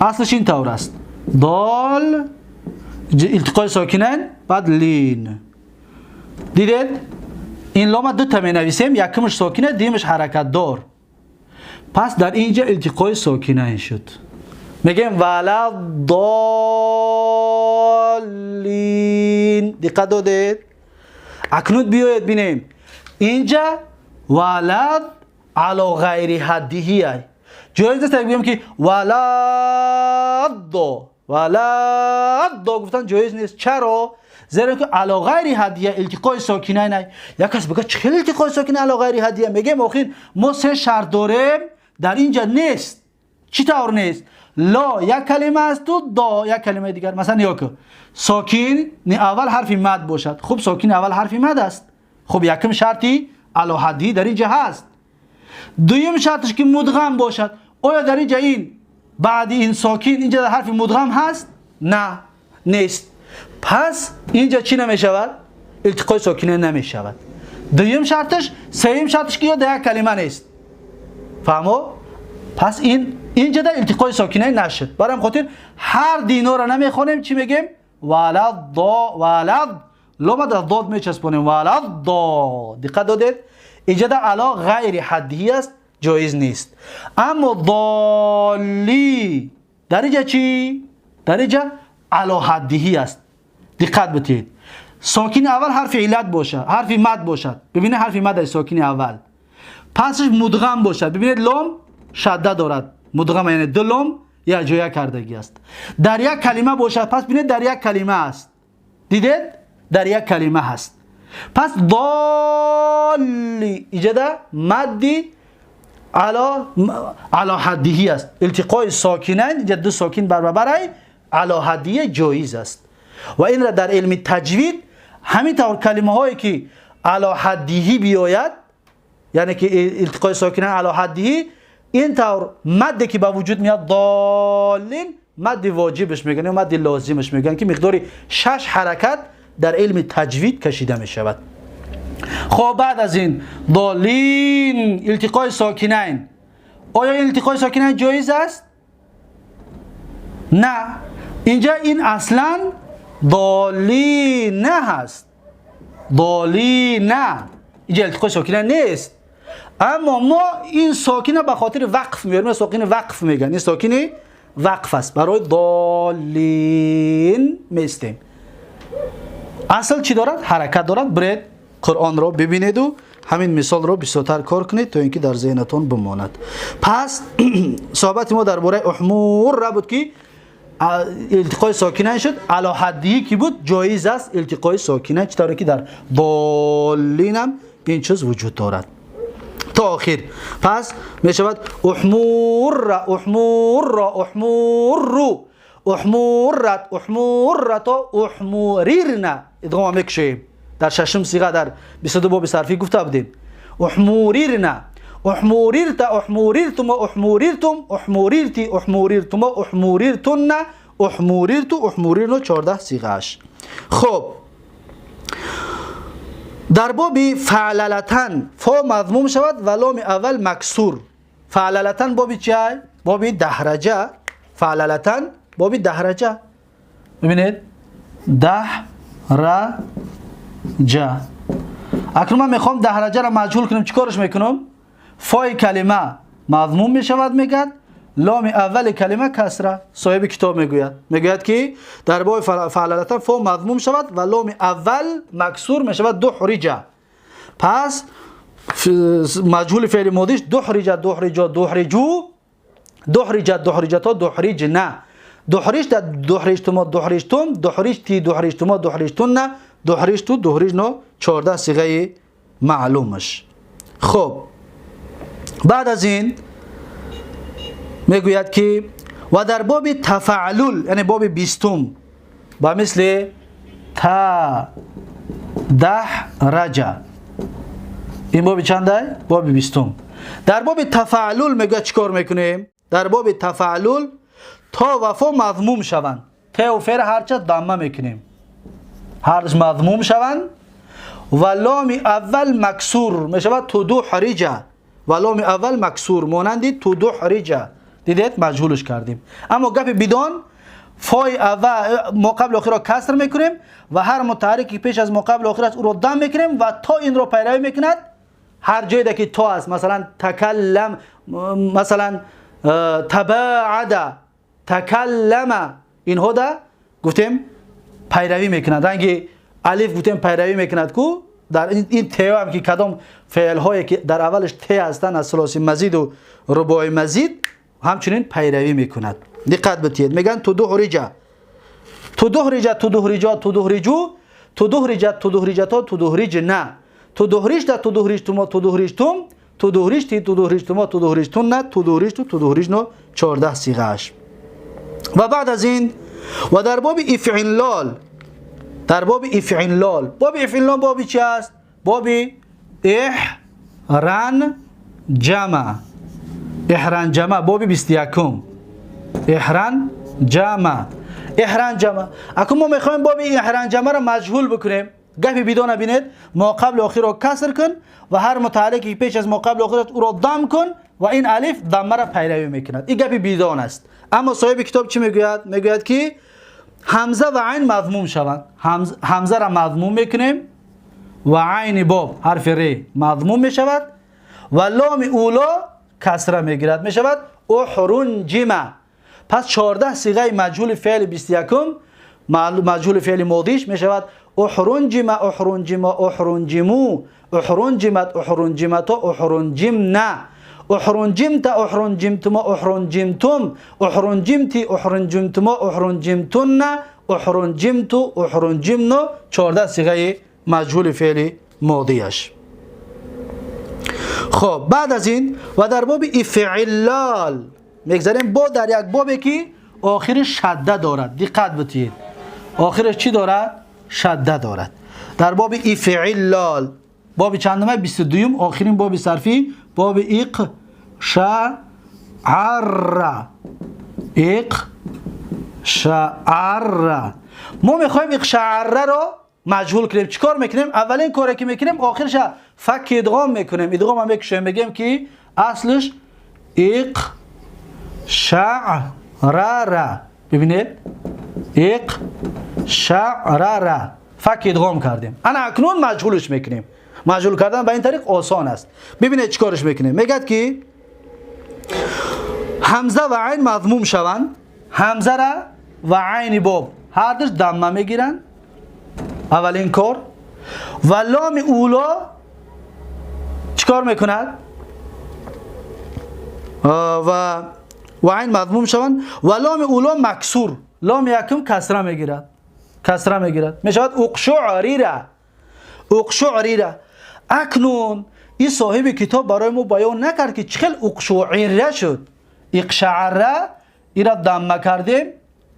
اصلش این طور است. دال التقای ساکنان بعد لین. دیدید؟ این لام دو تا می نویسیم، یکمش ساکنه، دیمش حرکت دار. پس در اینجا التقای ساکنان شد. میگیم ولد ضالین. دقت دادید؟ اکنون بیایید بینیم اینجا ولد علی غیر حدیه. جایز نیست بگیم که ولد گفتن جایز نیست. چرا؟ زیرا که علی غیر حدیه التقای ساکنه نه. یک کس بگه چه التقای ساکنه علی غیر حدیه؟ میگیم آخر ما سه شرط داریم در اینجا نیست. چی طور نیست؟ لا یک کلمه است و دا یک کلمه دیگر. مثلا یا که ساکن اول حرف مد باشد. خب ساکن اول حرف مد است. خب یکم شرطی علی حدی در اینجا هست. دویم شرطش که مدغم باشد. آیا در اینجا این بعد این ساکن اینجا حرف مدغم هست؟ نه، نیست. پس اینجا چی نمی شود؟ التقای ساکنه نمی شود. دویم شرطش، سوم شرطش که یا در یک کلمه نیست. فهمو؟ پس اینجا در التقای ساکنه نشد. برای خاطر هر دینا را نمیخوانیم. چی میگیم؟ ولد لام در داد میچسبونیم. ولد دا. دقت دادید؟ اینجا در علا غیر حدی است، جایز نیست. اما ضالی در اینجا چی؟ در اینجا علا حدی است. دقت بدید. ساکن اول حرف علت باشد، حرف مد باشد. ببینید حرف مد است ساکن اول. پسش مدغم باشد. ببینید لام شده دارد. مدغم یعنی دو لام یا جویا کردگی است. در یک کلمه باشد. پس ببینید در یک کلمه است. دیدید؟ در یک کلمه هست. پس ضالی اینجا در مدی علا حدیهی است. التقای ساکنین اینجا دو ساکن برای علا حدیه جایز است. و این را در علم تجوید همین طور کلمه هایی که علا حدیهی بیاید، یعنی که التقای ساکنین علا حدیهی، این طور مدی که به وجود میاد ضالین، مد واجبش میگن یا مد لازمش میگن که مقداری 6 حرکت در علم تجوید کشیده می شود. خب بعد از این ضالین التقای ساکنین، آیا این التقای ساکنین جایز است؟ نه. اینجا این اصلا ضالین هست. ضالین اینجا التقای ساکنین نیست. اما ما این ساکنه به خاطر وقف میاریم. ساکن وقف میگن. این ساکن وقف است. برای ضالین میستیم. اصل چی دارد؟ حرکت دارد. برید قرآن را ببینید و همین مثال را بسیارتر کار کنید تا اینکه در ذهنتون بماند. پس صحبت ما درباره احمور را بود که التقای ساکنین شد. علی حدی که بود جایز است التقای ساکنین، چطوری که در ضالین هم این چیز وجود دارد تا آخر. پس می شود احمور احمورت احموریرن. ادغام میکشیم. در ششم صیغه در 22 باب صرفی گفته بودیم. احموریرن، احموریرت، احموریرتم، احموریرتم، احموریرتی، احموریرتم، احموریرتن، احموریرتو، احموریرن 14 صیغه اش. خب در باب فعللتن فا مضموم شود و لام اول مکسور. فعللتن بابی چیه؟ بابی دهرجه. فعللتن بابی دهرجه. ببینید دهرجه. اکنون من میخوام دهرجه را مجهول کنم. چیکارش میکنم؟ فای کلمه مضموم میشود میگد لام اول کلمه کسره. صاحب کتاب میگوید که در باب فعلتن فا مضموم شود و لام اول مکسور میشود دحرج. پس مجهول فعل ماضیش دحرج دحرجا دحرجو دحرجت دحرجتا دحرجنا دحرجت دحرجتما دحرجتم دحرجتی دحرجتما دحرجتن دحرجتو دحرجنا 14 صیغه معلومش. خب بعد از این میگوید که و در باب تفعلل یعنی باب 20 با مثل تا ده رجا، این باب چنده؟ باب 20. در باب تفعلل میگه چیکار میکنیم؟ در باب تفعلل تا و فا مضموم شوند، تا و فعل هرچه ضمه میکنیم هرچ مضموم شوند و لام اول مکسور میشود تو دو حریجه و لام اول مکسور مانندی تو دو حریجه. دیدید مجهولش کردیم. اما گپ بدون فای اول ما قبل آخر را کسر میکنیم و هر متحرکی پیش از ما قبل آخر او را دم میکنیم و تا این را پیروی میکند هر جایی که تا است، مثلا تکلم، مثلا تباعد، تکلم، اینها دا گفتیم پیروی میکند. رنگ الف گفتیم پیروی میکند کو در این ت هم که کدام فعل هایی که در اولش ت هستند از ثلاثی مزید و رباعی مزید همچنین پیروی میکند. دقت بدید. میگن تو دحرجه تو دحرجه تو دحرجا تو دحرجو تو دحرجت تو دحرجتا تو دحرجنا تو دحرجت تو دحرجتما تو دحرجتم تو دحرجتی تو دحرجتما تو دحرجتن تو دحرجتو تو دحرجنا 14 صیغه اش. و بعد از این و در باب افعلال، در باب افعلال، باب افعلال بابی چی است؟ بابی احران جمع، احران جمع بابی 21. احران جمع، احران جمع. اکنون ما میخوایم بابی احران جمع را مجهول بکنیم. گپی بدون بینید ما قبل آخر را کسر کن و هر متحرکی پیش از ما قبل آخر او را ضم کن و این الف ضمه را پیروی میکند. این گپی بدون است. اما صاحب کتاب چی میگوید؟ میگوید که همزه و عین مضموم شوند. همزه را مضموم میکنیم و عین باب حرف ر مضموم میشود و لام اولا کسره میگیرد میشود احرنجم. پس 14 صیغه مجهول فعل 21 مجهول فعل ماضیش میشود احرنجم احرنجم احرنجمو احرنجمت احرنجمتا احرنجمنا احرنجمت احرنجمتما احرنجمتم احرنجمتی احرنجمتما احرنجمتن احرنجمتو احرنجمنا 14 صیغه مجهول فعل ماضیش. خب بعد از این و در باب افعلال میگذاریم با در یک بابی که آخرش شده دارد. دقت بدید آخرش چی دارد؟ شده دارد. در باب افعلال باب چندمه؟ 22 آخرین باب صرفی باب اقشعر. اقشعر ما میخوایم اقشعر را مجهول کنیم. چیکار میکنیم؟ اولین کاری که میکنیم آخرش فک ادغام میکنیم. ادغام هم میکشیم بگیم که اصلش اقشعر. ببینید اقشعر فک ادغام کردیم. انا اکنون مجهولش میکنیم. مجهول کردن به این طریق آسان است. ببینید چیکارش میکنیم. میگه که همزه و عین مضموم شوند. همزه را و عین باب هر دوش ضمه میگیرن اولین کار و لام اولا چیکار میکند؟ و عین مضموم شوند و لام اولا مکسور لام یکم کسره میگیرد. کسره میگیرد میشود اقشعریره. اقشعریره. اکنون این صاحب کتاب برای ما بیان نکرد که چخیل اقشعریره شد. اقشعره این را ضمه کردیم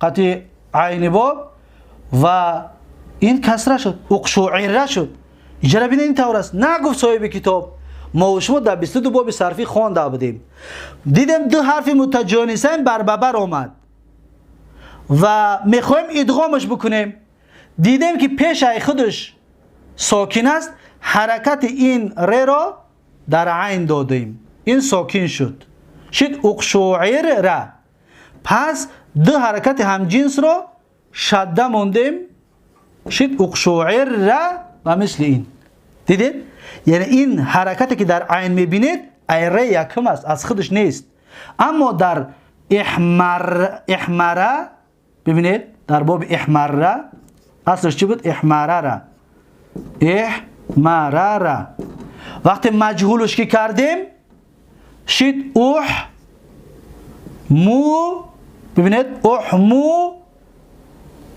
قطع عین باب و این کسره شد اقشعریره شد. اجرا بینید این طور است. نگفت صاحب کتاب. ما و شما در 22 باب صرفی خوانده بودیم. دیدیم دو حرف متجانسین بر آمد و میخوایم ادغامش بکنیم. دیدیم که پیش خودش ساکن است. حرکت این ر را در عین دادیم. این ساکن شد. شد اقشعر را. پس دو حرکت همجنس را شده موندیم. شد اقشعر را و مثل این. دیدید؟ یعنی این حرکتی که در عین میبینید ر یکم است از خودش نیست. اما در احمره، ببینید در باب احمره اصلش چی بود؟ احمره. احمره وقتی مجهولش که کردیم شد مو، ببینید مو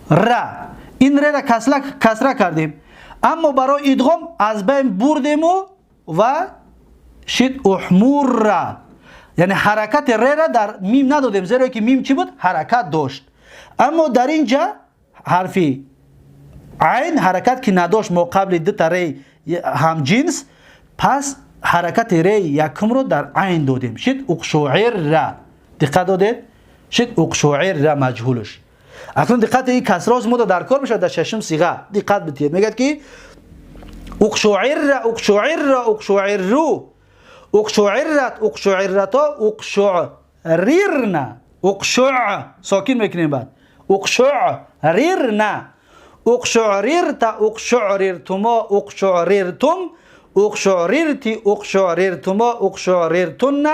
را، این را کسره کردیم، اما برای ادغام از بین بردیم و شد احمور را، یعنی حرکت را در میم ندادیم زیرا که میم چی بود؟ حرکت داشت. اما در اینجا حرفی عین حرکت که نداشت ما قبل دو تا ری هم جنس، پس حرکت ری یکم رو در عین دادیم، شد اقشعر را. دقت دادید؟ شد اقشعر را مجهولش. اکنون دقت این کسراز مو در کار میشه در ششم صیغه. دقت بدید میگه که اقشعر را اقشعر را اقشعر رو اقشعرت اقشعرتا اقشعررنا، اقشع ساکن میکنیم بعد اقشعررنا، اقشعررت اقشعررتما اقشعررتم اقشعررتی اقشعررتما اقشعررتن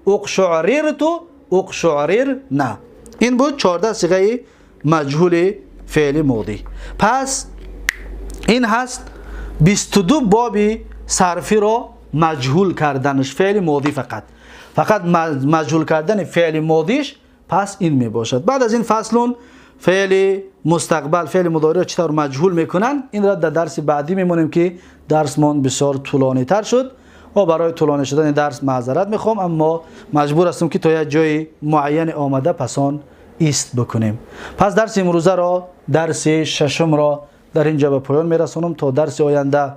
اقشعررتو اقشعررنا. این بود 14 صیغه مجهول فعل ماضی. پس این هست 22 بابی صرفی را مجهول کردنش، فعل ماضی فقط مجهول کردن فعل ماضیش. پس این می باشد. بعد از این فصلون فعل مستقبل، فعل مضارع چطور مجهول میکنن، این را در درس بعدی میمونیم که درسمان بسیار طولانی تر شد و برای طولانی شدن درس معذرت میخوام، اما مجبور هستم که تا یک جای معین آمده پسان ایست بکنیم. پس درس امروزه را، درس ششم را در اینجا به پایان میرسونم. تا درس آینده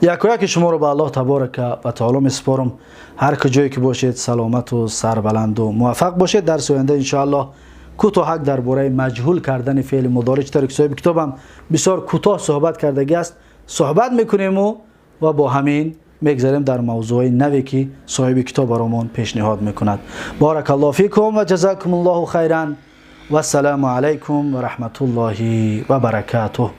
یک شما رو به الله تبارک و تعالی میسپارم. هر کجایی که باشید سلامت و سربلند و موفق باشید. درس آینده ان شاء الله کوتاهک درباره مجهول کردن فعل مضارع چطور که صاحب کتابم بسیار کوتاه صحبت کردگی است صحبت میکنیم و با همین میگذاریم در موضوع نوی که صاحب کتاب برامون پیشنهاد میکند. بارک الله فیکم و جزاکم الله خیرا و السلام علیکم و رحمت الله و برکاته.